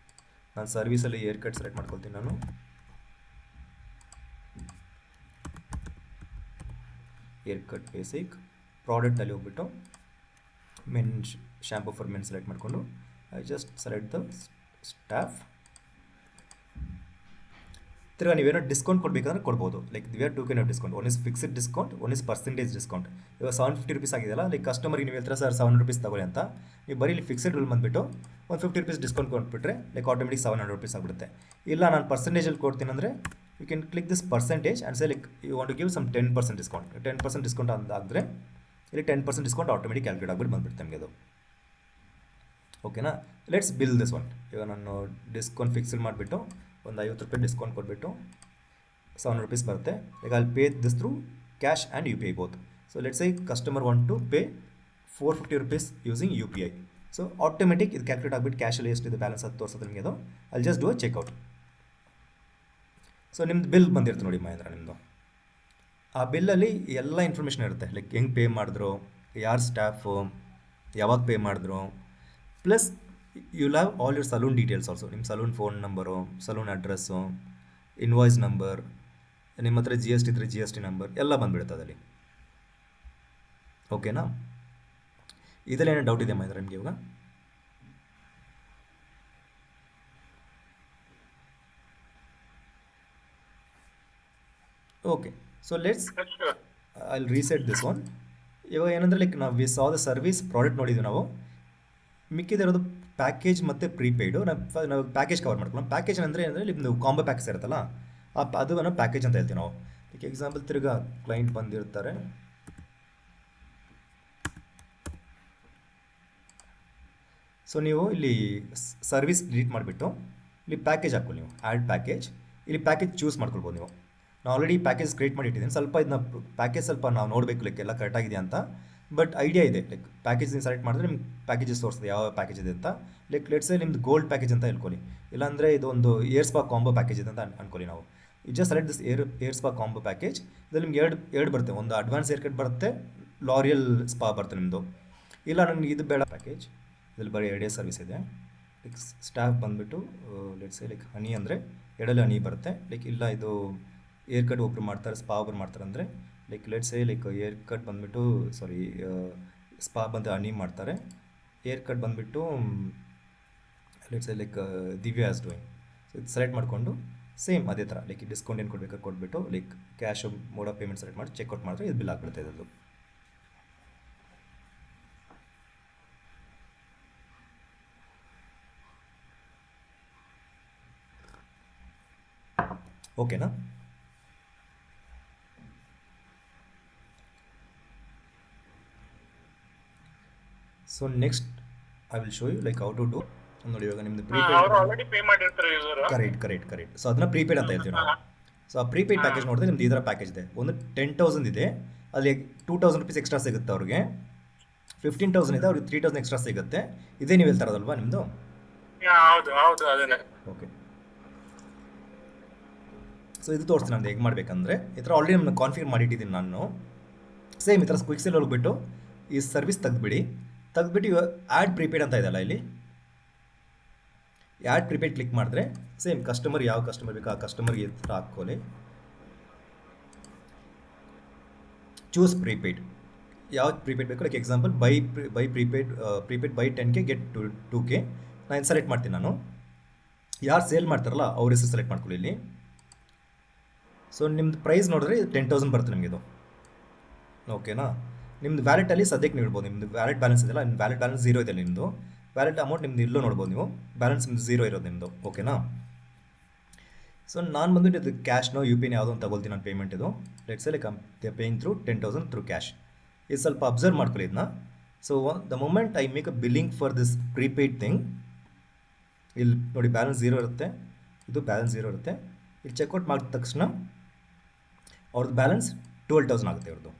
ನಾನು ಸರ್ವಿಸಲ್ಲಿ ಏರ್ ಕಟ್ ಸೆಲೆಕ್ಟ್ ಮಾಡ್ಕೊಳ್ತೀನಿ. ನಾನು ಏರ್ ಕಟ್ ಬೇಸಿಕ್ ಪ್ರಾಡಕ್ಟಲ್ಲಿ ಹೋಗ್ಬಿಟ್ಟು men shampoo for men select ಮಾಡಿಕೊಂಡು I just select the staff. ತಿರ್ಗಾ ನೀವೇನೋ ಡಿಸ್ಕೌಂಟ್ ಕೊಡಬೇಕಂದ್ರೆ ಕೊಡ್ಬೋದು. Like we are 2 kind of discount. One is fixed discount, one is percentage discount. ಇವಾಗ 750 rupees ಆಗಿದೆಯಲ್ಲ, ಲೈಕ್ ಕಸ್ಟಮರ್ಗೆ ನೀವು ಹೇಳ್ತಾರೆ ಸರ್ 700 rupees ತಗೊಳ್ಳಿ ಅಂತ. ನೀವು ಬರೀ ಇಲ್ಲಿ ಫಿಕ್ಸ್ಡ್ ರೂಲ್ ಬಂದುಬಿಟ್ಟು ಒಂದು 50 rupees ಡಿಸ್ಕೌಂಟ್ ಕೊಟ್ಬಿಟ್ರೆ ಲೈಕ್ ಆಟೋಮೆಟಿಕ್ 700 rupees ಆಗಿಬಿಡುತ್ತೆ. ಇಲ್ಲ ನಾನು ಪರ್ಸೆಂಟೇಜಲ್ಲಿ ಕೊಡ್ತೀನಿ ಅಂದರೆ you can click this percentage and say like you want to give some 10% discount. 10% discount ಅಂತ ಆಗಿದ್ರೆ ಇಲ್ಲಿ 10% ಡಿಸ್ಕೌಂಟ್ ಆಟೋಮೆಟಿಕ್ ಕ್ಯಾಲ್ಕುಲೇಟ್ ಆಗಿಬಿಟ್ಟು ಬಂದುಬಿಡುತ್ತೆ ನಮಗೆ ಅದು. ಓಕೆನಾ? Let's bill this one. ಇವಾಗ ನಾನು ಡಿಸ್ಕೌಂಟ್ ಫಿಕ್ಸ್ಡ್ ಮಾಡಿಬಿಟ್ಟು ಒಂದು 50 ರೂಪಾಯಿ ಡಿಸ್ಕೌಂಟ್ ಕೊಟ್ಬಿಟ್ಟು 700 rupees ಬರುತ್ತೆ. Like I'll pay this through cash and UPI both. So let's say customer want to pay 450 rupees using UPI. So automatic ಇದು ಕ್ಯಾಲ್ಕುಲೇಟ್ ಆಗಿಬಿಟ್ಟು ಕ್ಯಾಶಲ್ಲಿ ಎಷ್ಟಿದೆ ಬ್ಯಾಲೆನ್ಸ್ ಅದು ತೋರಿಸುತ್ತೆ ನಿಮಗೆ. ಅದು ಅಲ್ಲಿ just do a checkout. So ನಿಮ್ದು ಬಿಲ್ ಬಂದಿರುತ್ತೆ ನೋಡಿ ಮಹೇಂದ್ರ ನಿಮ್ಮದು. ಆ ಬಿಲ್ಲಲ್ಲಿ ಎಲ್ಲ ಇನ್ಫಾರ್ಮೇಷನ್ ಇರುತ್ತೆ. ಲೈಕ್ ಹೆಂಗೆ ಪೇ ಮಾಡಿದ್ರು, ಯಾರು ಸ್ಟಾಫು, ಯಾವಾಗ ಪೇ ಮಾಡಿದ್ರು, plus you have all your salon details also. ನಿಮ್ಮ salon phone number, salon address, invoice number, ನಿಮ್ಮ ಹತ್ರ GST ಇದ್ದರೆ GST ನಂಬರ್ ಎಲ್ಲ ಬಂದುಬಿಡುತ್ತೆ ಅದರಲ್ಲಿ. ಓಕೆನಾ? ಇದರಲ್ಲಿ ಏನೋ ಡೌಟ್ ಇದೆ ಮಹೇಂದ್ರ ನಿಮಗೆ ಇವಾಗ? Okay, so let's I will reset this one. ಇವಾಗ ಏನಂದರೆ ಲೈಕ್ ನಾವು we saw the service product ನೋಡಿದ್ವಿ ನಾವು. ಮಿಕ್ಕಿದಿರೋದು ಪ್ಯಾಕೇಜ್ ಮತ್ತು ಪ್ರೀಪೇಯ್ಡು. ನಾವು ಪ್ಯಾಕೇಜ್ ಕವರ್ ಮಾಡ್ಕೊಳ್ಳೋಣ. ಪ್ಯಾಕೇಜ್ ಅಂದರೆ ಏನಂದರೆ ನಿಮ್ಮದು ಕಾಂಬೋ ಪ್ಯಾಕ್ಸ್ ಇರುತ್ತಲ್ಲ, ಅದನ್ನು ಪ್ಯಾಕೇಜ್ ಅಂತ ಹೇಳ್ತೀವಿ ನಾವು. ಈಗ ಎಕ್ಸಾಂಪಲ್ ತಿರ್ಗಾ ಕ್ಲೈಂಟ್ ಬಂದಿರ್ತಾರೆ. ಸೊ ನೀವು ಇಲ್ಲಿ ಸರ್ವಿಸ್ ಡಿಲೀಟ್ ಮಾಡಿಬಿಟ್ಟು ಇಲ್ಲಿ ಪ್ಯಾಕೇಜ್ ಹಾಕ್ಕೊಳ್ಳಿ. ನೀವು ಆ್ಯಡ್ ಪ್ಯಾಕೇಜ್, ಇಲ್ಲಿ ಪ್ಯಾಕೇಜ್ ಚೂಸ್ ಮಾಡ್ಕೊಳ್ಬೋದು ನೀವು. ನಾನು ಆಲ್ರೆಡಿ ಪ್ಯಾಕೇಜ್ ಕ್ರಿಯೇಟ್ ಮಾಡಿ ಇಟ್ಟಿದ್ದೀನಿ. ಸ್ವಲ್ಪ ಇದನ್ನ ಪ್ಯಾಕೇಜ್ ಸ್ವಲ್ಪ ನಾವು ನೋಡಬೇಕು ಲೈಕ್ ಎಲ್ಲ ಕರೆಕ್ಟಾಗಿದೆ ಅಂತ. ಬಟ್ ಐಡಿಯಾ ಇದೆ, ಲೈಕ್ ಪ್ಯಾಕೇಜ್ ನೀವು ಸೆಲೆಕ್ಟ್ ಮಾಡಿದ್ರೆ ನಿಮ್ಗೆ ಪ್ಯಾಕೇಜಸ್ ತೋರಿಸ್ತದೆ ಯಾವ ಪ್ಯಾಕೇಜ್ ಇದೆ ಅಂತ. ಲೈಕ್ ಲೆಟ್ಸೇ ನಿಮ್ದು ಗೋಲ್ಡ್ ಪ್ಯಾಕೇಜ್ ಅಂತ ಹೇಳ್ಕೊಳ್ಳಿ, ಇಲ್ಲಾಂದರೆ ಇದು ಒಂದು ಏರ್ ಸ್ಪಾ ಕಾಂಬೋ ಪ್ಯಾಕೇಜ್ ಇದೆ ಅಂತ ಅನ್ಕೊಳ್ಳಿ ನಾವು. You just select this hair spa combo package. ಇದರಲ್ಲಿ ನಿಮ್ಗೆ ಎರಡು ಬರುತ್ತೆ. ಒಂದು ಅಡ್ವಾನ್ಸ್ ಏರ್ ಕಟ್ ಬರುತ್ತೆ, ಲಾರಿಯಲ್ ಸ್ಪಾ ಬರುತ್ತೆ ನಿಮ್ಮದು. ಇಲ್ಲ ನನಗೆ ಇದು ಬೇಡ ಪ್ಯಾಕೇಜ್, ಇದರಲ್ಲಿ ಬರೀ 2 ಸರ್ವಿಸ್ ಇದೆ. ಲೈಕ್ ಸ್ಟಾಫ್ ಬಂದುಬಿಟ್ಟು ಲೆಟ್ಸೇ ಲೈಕ್ ಹನಿ ಅಂದರೆ ಎಡಲ್ಲಿ ಹನಿ ಬರುತ್ತೆ. ಲೈಕ್ ಇಲ್ಲ ಇದು ಏರ್ ಕಟ್ ಒಬ್ಬರು ಮಾಡ್ತಾರೆ, ಸ್ಪಾ ಒಬ್ರು ಮಾಡ್ತಾರೆ ಅಂದರೆ like let's say like hair cut ಬಂದುಬಿಟ್ಟು ಸ್ಪಾ ಬಂದು ಹನಿ ಮಾಡ್ತಾರೆ. ಏರ್ ಕಟ್ ಬಂದುಬಿಟ್ಟು let's say like Divya as doing. So ಇದು ಸೆಲೆಕ್ಟ್ ಮಾಡಿಕೊಂಡು ಸೇಮ್ ಅದೇ ಥರ ಲೈಕ್ ಡಿಸ್ಕೌಂಟ್ ಏನು ಕೊಡಬೇಕಾದ್ರೆ ಕೊಟ್ಬಿಟ್ಟು like cash mode of payment select ಮಾಡಿ ಚೆಕ್ಔಟ್ ಮಾಡಿದ್ರೆ ಇದು ಬಿಲ್ ಆಗಿಬಿಡುತ್ತೆ ಇದರದ್ದು. ಓಕೆನಾ? So next I will show you like how to do. ನೋಡಿ ಇವಾಗ ನಿಮ್ಮದು ಕರೆಕ್ಟ್. ಸೊ ಅದನ್ನ ಪ್ರೀಪೇಯ್ಡ್ ಅಂತ ಹೇಳ್ತೀವಿ ನಾವು. ಸೊ ಆ ಪ್ರೀಪೇಯ್ಡ್ ಪ್ಯಾಕೇಜ್ ನೋಡಿದ್ರೆ ನಿಮ್ದು ಈ ಥರ ಪ್ಯಾಕೇಜ್ ಇದೆ. ಒಂದು 10,000 ಇದೆ, ಅಲ್ಲಿ 2,000 rupees ಎಕ್ಸ್ಟ್ರಾ ಸಿಗುತ್ತೆ ಅವ್ರಿಗೆ. 15,000 ಇದೆ, ಅವ್ರಿಗೆ 3,000 ಎಕ್ಸ್ಟ್ರಾ ಸಿಗುತ್ತೆ. ಇದೇ ನೀವು ಹೇಳ್ತಾರದಲ್ವಾ ನಿಮ್ಮದು? ಓಕೆ, ಸೊ ಇದು ತೋರಿಸ್ತೀನಿ ನಾನು ಹೇಗೆ ಮಾಡಬೇಕಂದ್ರೆ. ಈ ಥರ ಆಲ್ರೆಡಿ ನಾನು ಕಾನ್ಫಿಗರ್ ಮಾಡಿಟ್ಟಿದ್ದೀನಿ ನಾನು. ಸೇಮ್ ಈ ಥರ ಕ್ವಿಕ್ಸೆಲ್ ಹೋಗ್ಬಿಟ್ಟು ಈ ಸರ್ವಿಸ್ ತೆಗೆದ್ಬಿಟ್ಟು ಇವಾಗ ಆ್ಯಡ್ ಪ್ರೀಪೇಯ್ಡ್ ಅಂತ ಇದೆಯಲ್ಲ, ಇಲ್ಲಿ ಆ್ಯಡ್ ಪ್ರೀಪೇಯ್ಡ್ ಕ್ಲಿಕ್ ಮಾಡಿದ್ರೆ ಸೇಮ್ ಕಸ್ಟಮರ್ ಯಾವ ಕಸ್ಟಮರ್ ಬೇಕು ಆ ಕಸ್ಟಮರ್ಗೆ ಥರ ಹಾಕ್ಕೊಳ್ಳಿ. ಚೂಸ್ ಪ್ರೀಪೇಯ್ಡ್, ಯಾವ್ದು ಪ್ರೀಪೇಯ್ಡ್ ಬೇಕು. Like example by prepaid by 10K get 2K. ನಾನು ಸೆಲೆಕ್ಟ್ ಮಾಡ್ತೀನಿ. ನಾನು ಯಾರು ಸೇಲ್ ಮಾಡ್ತಾರಲ್ಲ ಅವ್ರ ಹೆಸರು ಸೆಲೆಕ್ಟ್ ಮಾಡ್ಕೊಳ್ಳಿ ಇಲ್ಲಿ. ಸೊ ನಿಮ್ದು ಪ್ರೈಸ್ ನೋಡಿದ್ರೆ 10,000 ಬರುತ್ತೆ ನಿಮಗೆ ಇದು. ಓಕೆನಾ? ನಿಮ್ದು ವ್ಯಾಲೆಟಲ್ಲಿ ಸದ್ಯಕ್ಕೆ ನೀವು ಇಡ್ಬೋದು. ನಿಮ್ಮದು ವ್ಯಾಲೆಟ್ ಬ್ಯಾಲೆನ್ಸ್ ಇದೆಯಲ್ಲ, ನಿಮ್ಮ ವ್ಯಾಲೆಟ್ ಬ್ಯಾಲೆನ್ಸ್ 0 ಇದೆ ನಿಮ್ಮದು. ವ್ಯಾಲೆಟ್ ಅಮೌಂಟ್ ನಿಮ್ದು ಇಲ್ಲೂ ನೋಡ್ಬೋದು ನೀವು, ಬ್ಯಾಲೆನ್ಸ್ ನಿಮ್ದು 0 ಇರೋದು ನಿಮ್ಮದು. ಓಕೆನಾ? ಸೊ ನಾನು ಬಂದುಬಿಟ್ಟು ಇದು ಕ್ಯಾಶ್ನೋ UPI ಯಾವುದೋ ಅಂತ ತಗೊಳ್ತೀನಿ ನಾನು ಪೇಮೆಂಟ್. ಇದು let's like they paying through 10,000 through cash. ಇದು ಸ್ವಲ್ಪ ಅಬ್ಸರ್ವ್ ಮಾಡ್ಕೊಳ್ಳಿ ಇದನ್ನ. So the moment I make a billing for this prepaid thing, ಇಲ್ಲಿ ನೋಡಿ ಬ್ಯಾಲೆನ್ಸ್ 0 ಇರುತ್ತೆ, ಇದು ಬ್ಯಾಲೆನ್ಸ್ 0 ಇರುತ್ತೆ. ಇಲ್ಲಿ ಚೆಕ್ಔಟ್ ಮಾಡಿದ ತಕ್ಷಣ ಅವ್ರದ್ದು ಬ್ಯಾಲೆನ್ಸ್ 12,000 ಆಗುತ್ತೆ ಅವ್ರದ್ದು.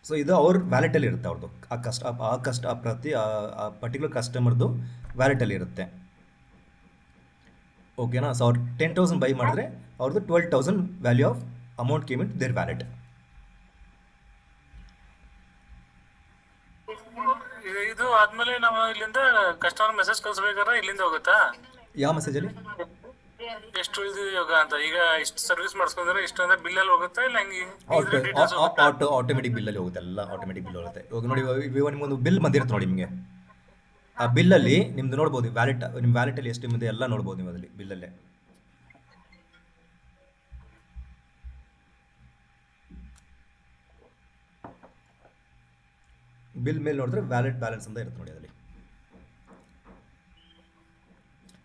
ಸೊ ಇದು ಅವ್ರ ವ್ಯಾಲೆಟಲ್ಲಿ ಇರುತ್ತೆ ಅವ್ರದ್ದು. ಆ ಪರ್ಟಿಕ್ಯುಲರ್ ಕಸ್ಟಮರ್ದು ವ್ಯಾಲೆಟಲ್ಲಿ ಇರುತ್ತೆ. ಓಕೆನಾ? ಸೊ ಅವ್ರು 10,000 ಬೈ ಮಾಡಿದ್ರೆ ಅವ್ರದ್ದು 12,000 value of amount came in their wallet. ಇದು ಆದ್ಮೇಲೆ ನಾವು ಇಲ್ಲಿಂದ ಕಸ್ಟಮರ್ ಮೆಸೇಜ್ ಕಳಿಸ್ಬೇಕಾದ್ರೆ ಇಲ್ಲಿಂದ ಹೋಗುತ್ತಾ? ಯಾವ ಮೆಸೇಜಲ್ಲಿ ಎಷ್ಟು ಉಳಿದಿದೆ ಇವಾಗ ಅಂತ? ಈಗ ಇಷ್ಟು ಸರ್ವಿಸ್ ಮಾಡಿಸ್ಕೊಂಡ್ರೆ ಇಷ್ಟು ಅಂದ್ರೆ ಬಿಲ್ಲಲ್ಲಿ ಹೋಗುತ್ತಾ ಇಲ್ಲ ಹಂಗೆ? ಆಟೋಮೆಟಿಕ್ ಬಿಲ್ಲಲ್ಲಿ ಹೋಗುತ್ತೆ, ಎಲ್ಲ ಆಟೋಮೆಟಿಕ್ ಬಿಲ್ ಹೋಗುತ್ತೆ. ಇವಾಗ ನೋಡಿ ಇವಾಗ ನಿಮ್ಮೊಂದು ಬಿಲ್ ಬಂದಿರುತ್ತೆ ನೋಡಿ ನಿಮಗೆ. ಆ ಬಿಲ್ಲಲ್ಲಿ ನಿಮ್ದು ನೋಡ್ಬೋದು ನಿಮ್ಮ ವ್ಯಾಲೆಟಲ್ಲಿ ಎಷ್ಟು ನಿಮ್ಮದು ಎಲ್ಲ ನೋಡ್ಬೋದು ನೀವು ಅದರಲ್ಲಿ ಬಿಲ್ಲಲ್ಲೇ. ಬಿಲ್ ಮೇಲೆ ನೋಡಿದ್ರೆ ವ್ಯಾಲೆಟ್ ಬ್ಯಾಲೆನ್ಸ್ ಅಂತ ಇರುತ್ತೆ ನೋಡಿ. ಅದರಲ್ಲಿ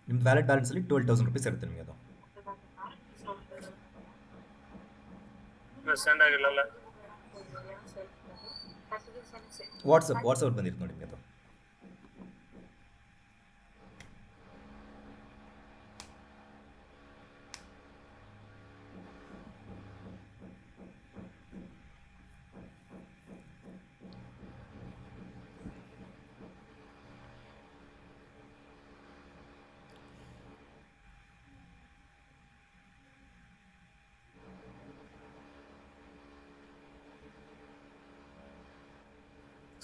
ನಿಮ್ದು ವ್ಯಾಲೆಟ್ ಬ್ಯಾಲೆನ್ಸಲ್ಲಿ 12,000 rupees ಇರುತ್ತೆ ನಿಮಗೆ. ಅದು ವಾಟ್ಸಪ್ ಬಂದಿರುತ್ತೆ ನೋಡಿ ನಿಮಗೆ. ಅದು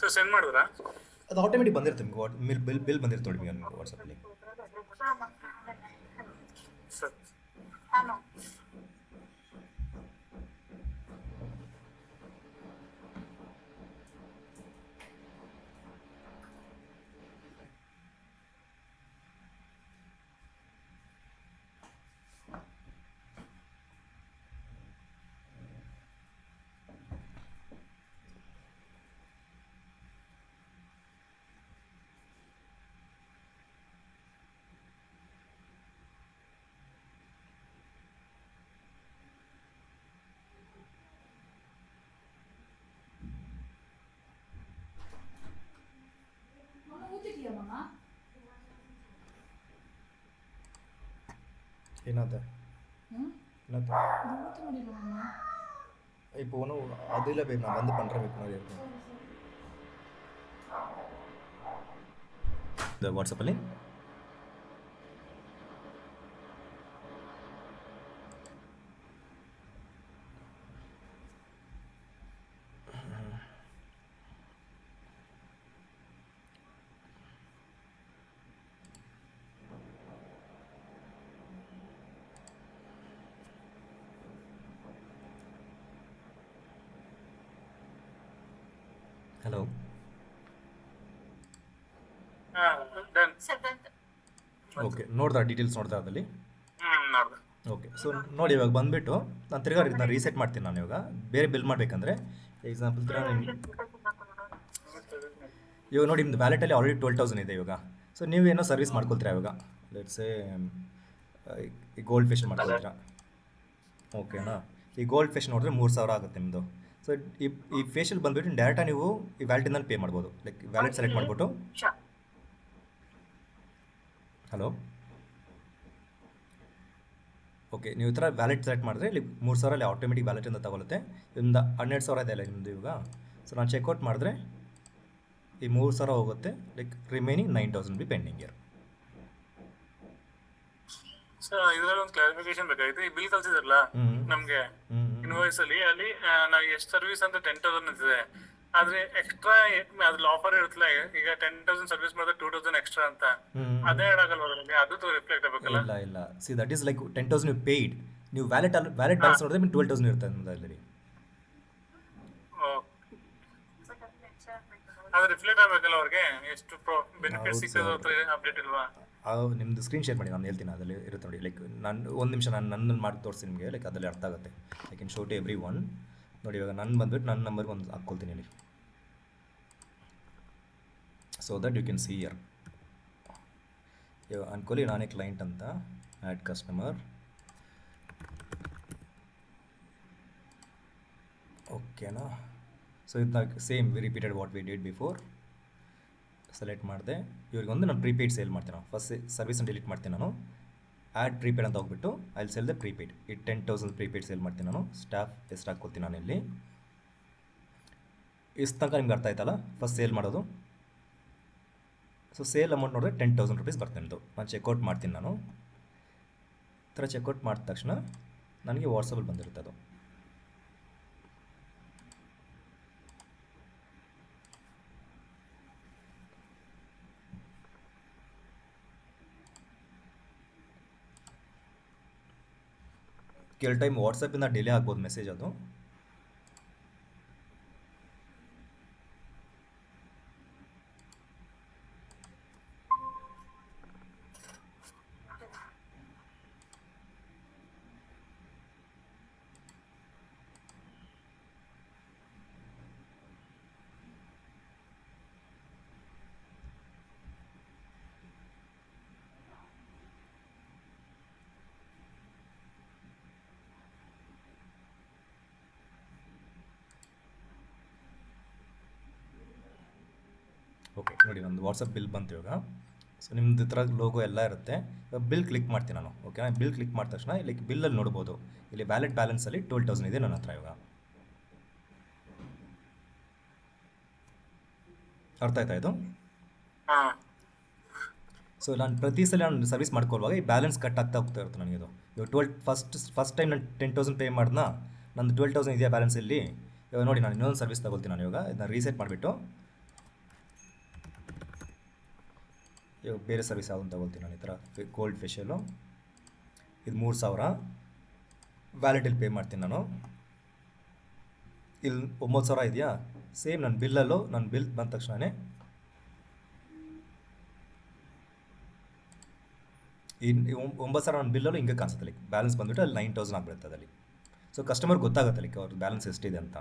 ಸೊ ಸೆಂಡ್ ಮಾಡಿದ್ರಾ? ಅದು ಆಟೋಮೆಟಿಕ್ ಬಂದಿರುತ್ತೆ ನಿಮಗೆ ಬಿಲ್ ಬಂದಿರುತ್ತೆ ನೋಡಿ ನಿಮಗೆ ವಾಟ್ಸಪ್ಪಲ್ಲಿ. ಸರ್ ಏನಾದ ಏನಾದ இப்போ ஒன்றும் அது இல்லை பேர் நான் வந்து பண்ணுறேன் இப்போ மாதிரி இருக்கும் இந்த வாட்ஸ்அப்பில். Hello done. ಓಕೆ ನೋಡ್ದಾ ಡೀಟೇಲ್ಸ್ ನೋಡ್ದಾ ಅದಲ್ಲಿ. ನೋಡ್ದೆ. ಓಕೆ ಸೊ ನೋಡಿ ಇವಾಗ ಬಂದುಬಿಟ್ಟು ನಾನು ತಿರ್ಗಾ ಇದನ್ನ ರೀಸೆಟ್ ಮಾಡ್ತೀನಿ. ನಾನು ಇವಾಗ ಬೇರೆ ಬಿಲ್ ಮಾಡಬೇಕಂದ್ರೆ ಎಕ್ಸಾಂಪಲ್ ತಿರ್ಗಾ ಇವಾಗ ನೋಡಿ ನಿಮ್ಮದು ವ್ಯಾಲೆಟಲ್ಲಿ ಆಲ್ರೆಡಿ 12,000 ಇದೆ ಇವಾಗ. ಸೊ ನೀವೇನೋ ಸರ್ವಿಸ್ ಮಾಡ್ಕೊಳ್ತೀರಾ ಇವಾಗ ಲೆಟ್ಸೇ ಈ ಗೋಲ್ಡ್ ಫಿಶ್ ಮಾಡ್ಕೊಳ್ತೀರಾ ಓಕೆನಾ. ಈ ಗೋಲ್ಡ್ ಫಿಶ್ ನೋಡಿದ್ರೆ 3,000 ಆಗುತ್ತೆ ನಿಮ್ಮದು. ಸೊ ಈ ಫೇಶಿಯಲ್ ಬಂದುಬಿಟ್ಟು ಡೈರೆಕ್ಟಾಗಿ ನೀವು ಈ ವ್ಯಾಲೆಟಿಂದ ಪೇ ಮಾಡ್ಬೋದು. ಲೈಕ್ ವ್ಯಾಲೆಟ್ ಸೆಲೆಕ್ಟ್ ಮಾಡಿಬಿಟ್ಟು ಹಲೋ ಓಕೆ ನೀವು ಈ ಥರ ವ್ಯಾಲೆಟ್ ಸೆಲೆಕ್ಟ್ ಮಾಡಿದ್ರೆ ಇಲ್ಲಿ 3,000 ಅಲ್ಲಿ ಆಟೋಮೆಟಿಕ್ ವ್ಯಾಲೆಟಿಂದ ತಗೊಳುತ್ತೆ. ಒಂದು 12,000 ಇದೆ ಅಲ್ಲ ನಿಮ್ಮದು ಇವಾಗ. ಸೊ ನಾನು ಚೆಕ್ಔಟ್ ಮಾಡಿದ್ರೆ ಈ 3,000 ಹೋಗುತ್ತೆ. Like remaining 9,000 B pending year. Sir ಇದರಲ್ಲಿ ಒಂದು ಕ್ಲಾರಿಫಿಕೇಶನ್ ಬೇಕಾಗಿತ್ತು. ಈ ಬಿಲ್ ಕಳ್ಸಿದ್ರಲ್ಲ ನಮ್ಗೆ ಇನ್ವಾಯ್ಸ್ ಅಲ್ಲಿ ನಾವು ಎಷ್ಟು ಸರ್ವಿಸ್ ಅಂತ 10,000 ಅಂತಿದೆ. ಆದ್ರೆ ಎಕ್ಸ್ಟ್ರಾ ಅದ್ರಲ್ಲಿ ಆಫರ್ ಇರುತ್ತಲ್ಲ, ಈಗ 10,000 ಸರ್ವಿಸ್ ಮಾಡಿದ್ರೆ 2,000 ಎಕ್ಸ್ಟ್ರಾ ಅಂತ, ಅದೇ ಆಡ್ ಆಗಲ್ವಾ ಅದರಲ್ಲಿ? ಅದು ರಿಫ್ಲೆಕ್ಟ್ ಆಗಬೇಕಲ್ಲ? ಇಲ್ಲ ಇಲ್ಲ ಸಿ ದಟ್ ಈಸ್ ಲೈಕ್ 10,000 ನೀವು ಪೇಯ್ಡ್. ನೀವು ವ್ಯಾಲೆಟ್ ಬ್ಯಾಲೆನ್ಸ್ ನೋಡಿದ್ರೆ 12,000 ಇರುತ್ತೆ ನಿಮ್ಮದು ಆಲ್ರೆಡಿ. ಅದು ರಿಫ್ಲೆಕ್ಟ್ ಆಗಬೇಕಲ್ಲ ಅವ್ರಿಗೆ ಎಷ್ಟು ಬೆನಿಫಿಟ್ ಸಿಗ್ತದೆ ಅಪ್ಡೇಟ್ ಇಲ್ವಾ? ನಿಮ್ಮದು ಸ್ಕ್ರೀನ್ ಶೇರ್ ಮಾಡಿ ನಾನು ಹೇಳ್ತೀನಿ, ಅದರಲ್ಲಿ ಇರುತ್ತೆ ನೋಡಿ. ಲೈಕ್ ನಾನು ಒಂದು ನಿಮಿಷ ನನ್ನನ್ನು ಮಾಡಿ ತೋರಿಸಿ ನಿಮಗೆ, ಲೈಕ್ ಅದರಲ್ಲಿ ಅರ್ಥ ಆಗುತ್ತೆ. I can show to everyone. ನೋಡಿ ಇವಾಗ ನಾನು ಬಂದುಬಿಟ್ಟು ನನ್ನ ನಂಬರ್ಗೆ ಒಂದು ಹಾಕ್ಕೊಳ್ತೀನಿ ಇಲ್ಲಿ, so that you can see here. ಇವಾಗ ಅನ್ಕೊಳ್ಳಿ ನಾನೇ ಕ್ಲೈಂಟ್ ಅಂತ, ಆ್ಯಡ್ ಕಸ್ಟಮರ್. ಓಕೆನಾ. ಸೊ ಇದನ್ನ same we repeated what we did before. Select ಮಾಡಿದೆ. ಇವ್ರಿಗೊಂದು ನಾನು ಪ್ರೀಪೇಯ್ಡ್ ಸೇಲ್ ಮಾಡ್ತೀನಿ. ನಾನು ಫಸ್ಟ್ ಸರ್ವಿಸನ್ನು ಡಿಲೀಟ್ ಮಾಡ್ತೀನಿ. ನಾನು ಆ್ಯಡ್ ಪ್ರೀಪೇಯ್ಡ್ ಅಂತ ಹೋಗ್ಬಿಟ್ಟು ಅಲ್ಲಿ ಸೇಲ್ ದ ಪ್ರೀಪೇಯ್ಡ್. ಈ 10,000 ಪ್ರೀಪೇಯ್ಡ್ ಸೇಲ್ ಮಾಡ್ತೀನಿ ನಾನು. ಸ್ಟಾಫ್ ಎಷ್ಟು ಹಾಕ್ಕೊಳ್ತೀನಿ ನಾನು ಇಲ್ಲಿ. ಇಷ್ಟು ತನಕ ನಿಮ್ಗೆ ಅರ್ಥ ಆಯ್ತಲ್ಲ ಫಸ್ಟ್ ಸೇಲ್ ಮಾಡೋದು. ಸೊ ಸೇಲ್ ಅಮೌಂಟ್ ನೋಡಿದ್ರೆ 10,000 ರುಪೀಸ್ ಬರ್ತದೆ ನಿಮ್ಮದು. ನಾನು ಚೆಕ್ಔಟ್ ಮಾಡ್ತೀನಿ. ನಾನು ಈ ಥರ ಚೆಕ್ಔಟ್ ಮಾಡಿದ ತಕ್ಷಣ ನನಗೆ ವಾಟ್ಸಪ್ಪಲ್ಲಿ ಬಂದಿರುತ್ತೆ ಅದು. ಕೆಲವು ಟೈಮ್ ವಾಟ್ಸಪ್ಪಿಂದ ಡಿಲೇ ಆಗ್ಬೋದು ಮೆಸೇಜ್ ಅದು. ಓಕೆ ನೋಡಿ ನಂದು ವಾಟ್ಸಪ್ ಬಿಲ್ ಬಂತು ಇವಾಗ. ಸೊ ನಿಮ್ಮದು ಈ ಥರ ಲೋಗೋ ಎಲ್ಲ ಇರುತ್ತೆ. ಇವಾಗ ಬಿಲ್ ಕ್ಲಿಕ್ ಮಾಡ್ತೀನಿ ನಾನು. ಓಕೆ ಬಿಲ್ ಕ್ಲಿಕ್ ಮಾಡಿದ ತಕ್ಷಣ ಇಲ್ಲಿ ಬಿಲ್ಲಲ್ಲಿ ನೋಡ್ಬೋದು, ಇಲ್ಲಿ ವ್ಯಾಲೆಟ್ ಬ್ಯಾಲೆನ್ಸಲ್ಲಿ 12,000 ಇದೆ ನನ್ನ ಹತ್ರ ಇವಾಗ. ಅರ್ಥ ಆಯ್ತಾ ಇದು? ಸೊ ನಾನು ಪ್ರತಿ ಸಲ ನಾನು ಸರ್ವಿಸ್ ಮಾಡ್ಕೊಳ್ಳುವಾಗ ಈ ಬ್ಯಾಲೆನ್ಸ್ ಕಟ್ ಆಗ್ತಾ ಹೋಗ್ತಾ ಇರುತ್ತೆ ನನಗೆ ಇದು. ಇವಾಗ ಫಸ್ಟ್ ಟೈಮ್ ನಾನು 10,000 ಪೇ ಮಾಡಿದ್ನ, ನಂದು 12,000 ಇದೆಯಾ ಬ್ಯಾಲೆನ್ಸ್ ಇಲ್ಲಿ. ಇವಾಗ ನೋಡಿ ನಾನು ಇನ್ನೊಂದು ಸರ್ವಿಸ್ ತಗೊಳ್ತೀನಿ ನಾನು ಇವಾಗ. ಇದನ್ನ ರೀಸೆಟ್ ಮಾಡಿಬಿಟ್ಟು ಇವಾಗ ಬೇರೆ ಸರ್ವಿಸ್ ಯಾವ್ದು ತಗೊಳ್ತೀನಿ ನಾನು. ಈ ಥರ ಗೋಲ್ಡ್ ಫೇಶಿಯಲು ಇದು 3000 ವ್ಯಾಲೆಟಲ್ಲಿ ಪೇ ಮಾಡ್ತೀನಿ ನಾನು. ಇಲ್ಲಿ 9000 ಇದೆಯಾ, ಸೇಮ್ ನನ್ನ ಬಿಲ್ಲಲ್ಲೂ ನನ್ನ ಬಿಲ್ ಬಂದ ತಕ್ಷಣವೇ ಇನ್ನು 9000 ನನ್ನ ಬಿಲ್ಲಲ್ಲೂ ಹಿಂಗೆ ಕಾಣಿಸುತ್ತೆ. ಲೈಕ್ ಬ್ಯಾಲೆನ್ಸ್ ಬಂದುಬಿಟ್ಟು ಅಲ್ಲಿ 9000 ಆಗಿಬಿಡುತ್ತೆ ಅದಲ್ಲಿ. ಸೊ ಕಸ್ಟಮರ್ ಗೊತ್ತಾಗುತ್ತೆ ಲೈಕ್ ಅವ್ರ ಬ್ಯಾಲೆನ್ಸ್ ಎಷ್ಟಿದೆ ಅಂತ.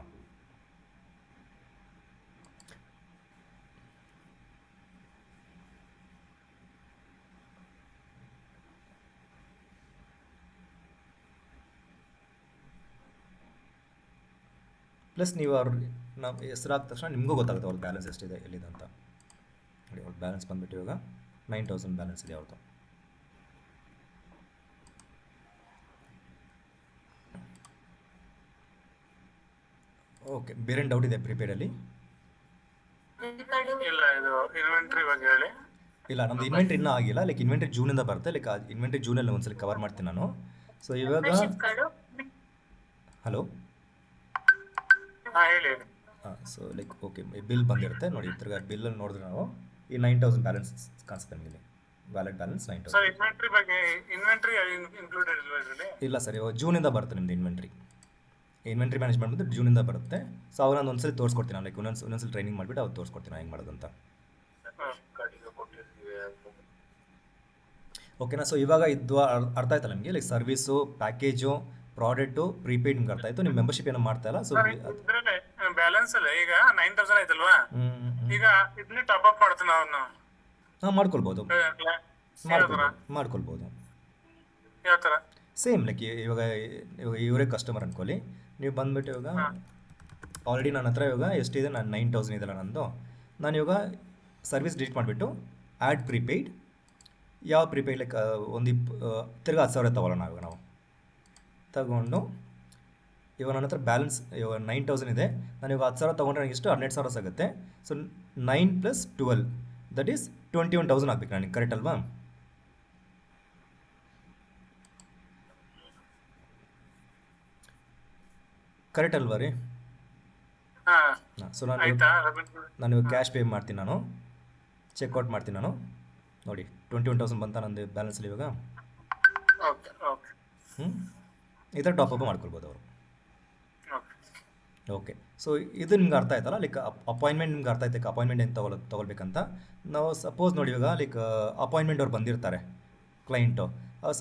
ಪ್ಲಸ್ ನೀವು ಅವ್ರ ನಾವು ಹೆಸರು ಹಾಕಿದ ತಕ್ಷಣ ನಿಮಗೂ ಗೊತ್ತಾಗುತ್ತೆ ಅವ್ರ ಬ್ಯಾಲೆನ್ಸ್ ಎಷ್ಟಿದೆ ಎಲ್ಲಿದೆ ಅಂತ. ನೋಡಿ ಅವ್ರ ಬ್ಯಾಲೆನ್ಸ್ ಬಂದುಬಿಟ್ಟು ಇವಾಗ 9000 ಬ್ಯಾಲೆನ್ಸ್ ಇದೆ ಅವ್ರದ್ದು. ಓಕೆ, ಬೇರೆ ಡೌಟ್ ಇದೆ ಪ್ರಿಪೇಡಲ್ಲಿ? ಇಲ್ಲ, ಇದು ಇನ್ವೆಂಟ್ರಿ ಬಗ್ಗೆ ಹೇಳಿ. ಇಲ್ಲ, ನಮ್ದು ಇನ್ವೆಂಟ್ರಿ ಇನ್ನೂ ಆಗಿಲ್ಲ. ಲೈಕ್ ಇನ್ವೆಂಟ್ರಿ ಜೂನಿಂದ ಬರುತ್ತೆ. ಲೈಕ್ ಇನ್ವೆಂಟ್ರಿ ಜೂನಲ್ಲಿ ಒಂದ್ಸಲ ಕವರ್ ಮಾಡ್ತೀನಿ ನಾನು. ಸೊ ಇವಾಗ ಹಲೋ, ಹಾಂ ಹೇಳಿ. ಹಾಂ, ಸೊ ಲೈಕ್ ಓಕೆ, ಬಿಲ್ ಬಂದಿರುತ್ತೆ ನೋಡಿ. ತಿರ್ಗಾ ಬಿಲ್ಲಲ್ಲಿ ನೋಡಿದ್ರೆ ನಾವು ಈ 9000 ಬ್ಯಾಲೆನ್ಸ್ ಕಾಣಿಸುತ್ತೆ ನಿಮಗೆ. Wallet balance 9000. ಸರ್ ಇನ್ವೆಂಟ್ರಿ ಬಗ್ಗೆ, ಇನ್ವೆಂಟ್ರಿ ಇನ್ಕ್ಲೂಡೆಡ್ ಇಲ್ವಾ ಇದರಲ್ಲಿ? ಇಲ್ಲ ಸರ್, ಇವಾಗ ಜೂನಿಂದ ಬರುತ್ತೆ ನಿಮ್ಮದು ಇನ್ವೆಂಟ್ರಿ ಮ್ಯಾನೇಜ್ಮೆಂಟ್ ಬಂದು ಜೂನಿಂದ ಬರುತ್ತೆ. ಸೊ ಅವ್ರನ್ನ ಒಂದ್ಸಲಿ ತೋರಿಸ್ಕೊಡ್ತೀನಿ ನಾನು. ಲೈಕ್ ಒಂದೊಂದ್ಸಲಿ ಟ್ರೈನಿಂಗ್ ಮಾಡಿಬಿಟ್ಟು ಅವ್ರು ತೋರಿಸ್ಕೊಡ್ತೀನಿ ಹೆಂಗೆ ಮಾಡೋದು ಅಂತ. ಓಕೆನಾ? ಸೊ ಇವಾಗ ಇದು ಅರ್ಥ ಆಯ್ತಲ್ಲ ನಿಮಗೆ? Like service, package, product, prepaid ನಿಮ್ಗೆ ಅರ್ಥ ಆಯಿತು. ನಿಮ್ಮ ಮೆಂಬರ್ಶಿಪ್ ಏನೋ ಮಾಡ್ತಾ ಇಲ್ಲ. ಸೊ ಇದರಲ್ಲೇ ಬ್ಯಾಲೆನ್ಸ್ ಅಲ್ಲ, ಈಗ 9000 ಆಯ್ತಲ್ವಾ, ಈಗ ಇದನ್ನೇ ಟಾಪ್ ಅಪ್ ಮಾಡ್ತೀನಿ ಅವನು. ಹಾಂ, ಮಾಡ್ಕೊಳ್ಬೋದು. ಯಾವ ಥರ? ಸೇಮ್ ಲೈಕ್ ಇವಾಗ ಇವರೇ ಕಸ್ಟಮರ್ ಅಂದ್ಕೊಳ್ಳಿ. ನೀವು ಬಂದುಬಿಟ್ಟು ಇವಾಗ ಆಲ್ರೆಡಿ ನನ್ನ ಹತ್ರ ಇವಾಗ ಎಷ್ಟಿದೆ, ನಾನು 9000 ಇದೆಲ್ಲ ನಂದು. ನಾನು ಇವಾಗ ಸರ್ವಿಸ್ ಡಿಲೀಟ್ ಮಾಡಿಬಿಟ್ಟು ಆ್ಯಡ್ ಪ್ರೀಪೇಯ್ಡ್, ಯಾವ ಪ್ರೀಪೇಯ್ಡ್ ಲೈಕ್ ತಿರ್ಗಾ 10,000 ತೊಗೊಳ್ಳೋಣ. ಇವಾಗ ನಾವು ತಗೊಂಡು ಇವಾಗ ನನ್ನ ಹತ್ರ ಬ್ಯಾಲೆನ್ಸ್ ಇವಾಗ 9000 ಇದೆ. ನಾನು ಇವಾಗ 10,000 ತೊಗೊಂಡ್ರೆ ನನಗೆ ಎಷ್ಟು 12,000 ಸಿಗುತ್ತೆ. ಸೊ 9 + 12 ದಟ್ ಈಸ್ 21,000 ಆಗಬೇಕು ನನಗೆ. ಕರೆಕ್ಟ್ ಅಲ್ವಾ? ಕರೆಕ್ಟ್ ಅಲ್ವಾ ರೀ? ಸೊ ನಾನು ಇವಾಗ ಕ್ಯಾಶ್ ಪೇ ಮಾಡ್ತೀನಿ, ನಾನು ಚೆಕ್ಔಟ್ ಮಾಡ್ತೀನಿ ನಾನು. ನೋಡಿ 21,000 ಬಂತ ನಂದು ಬ್ಯಾಲೆನ್ಸಲ್ಲಿ ಇವಾಗ. ಈ ಥರ ಟಾಪ್ ಅಪ್ ಮಾಡ್ಕೊಳ್ಬೋದು ಅವರು. ಓಕೆ, ಸೊ ಇದು ನಿಮ್ಗೆ ಅರ್ಥ ಆಯ್ತಲ್ಲ? ಲೈಕ್ ಅಪಾಯಿಂಟ್ಮೆಂಟ್ ನಿಮ್ಗೆ ಅರ್ಥ ಆಯ್ತು, ಅಪಾಯಿಂಟ್ಮೆಂಟ್ ಏನು ತೊಗೊಳ್ಬೇಕಂತ. ನಾವು ಸಪೋಸ್ ನೋಡಿ ಇವಾಗ ಲೈಕ್ ಅಪಾಯಿಂಟ್ಮೆಂಟ್ ಅವ್ರು ಬಂದಿರ್ತಾರೆ ಕ್ಲೈಂಟು.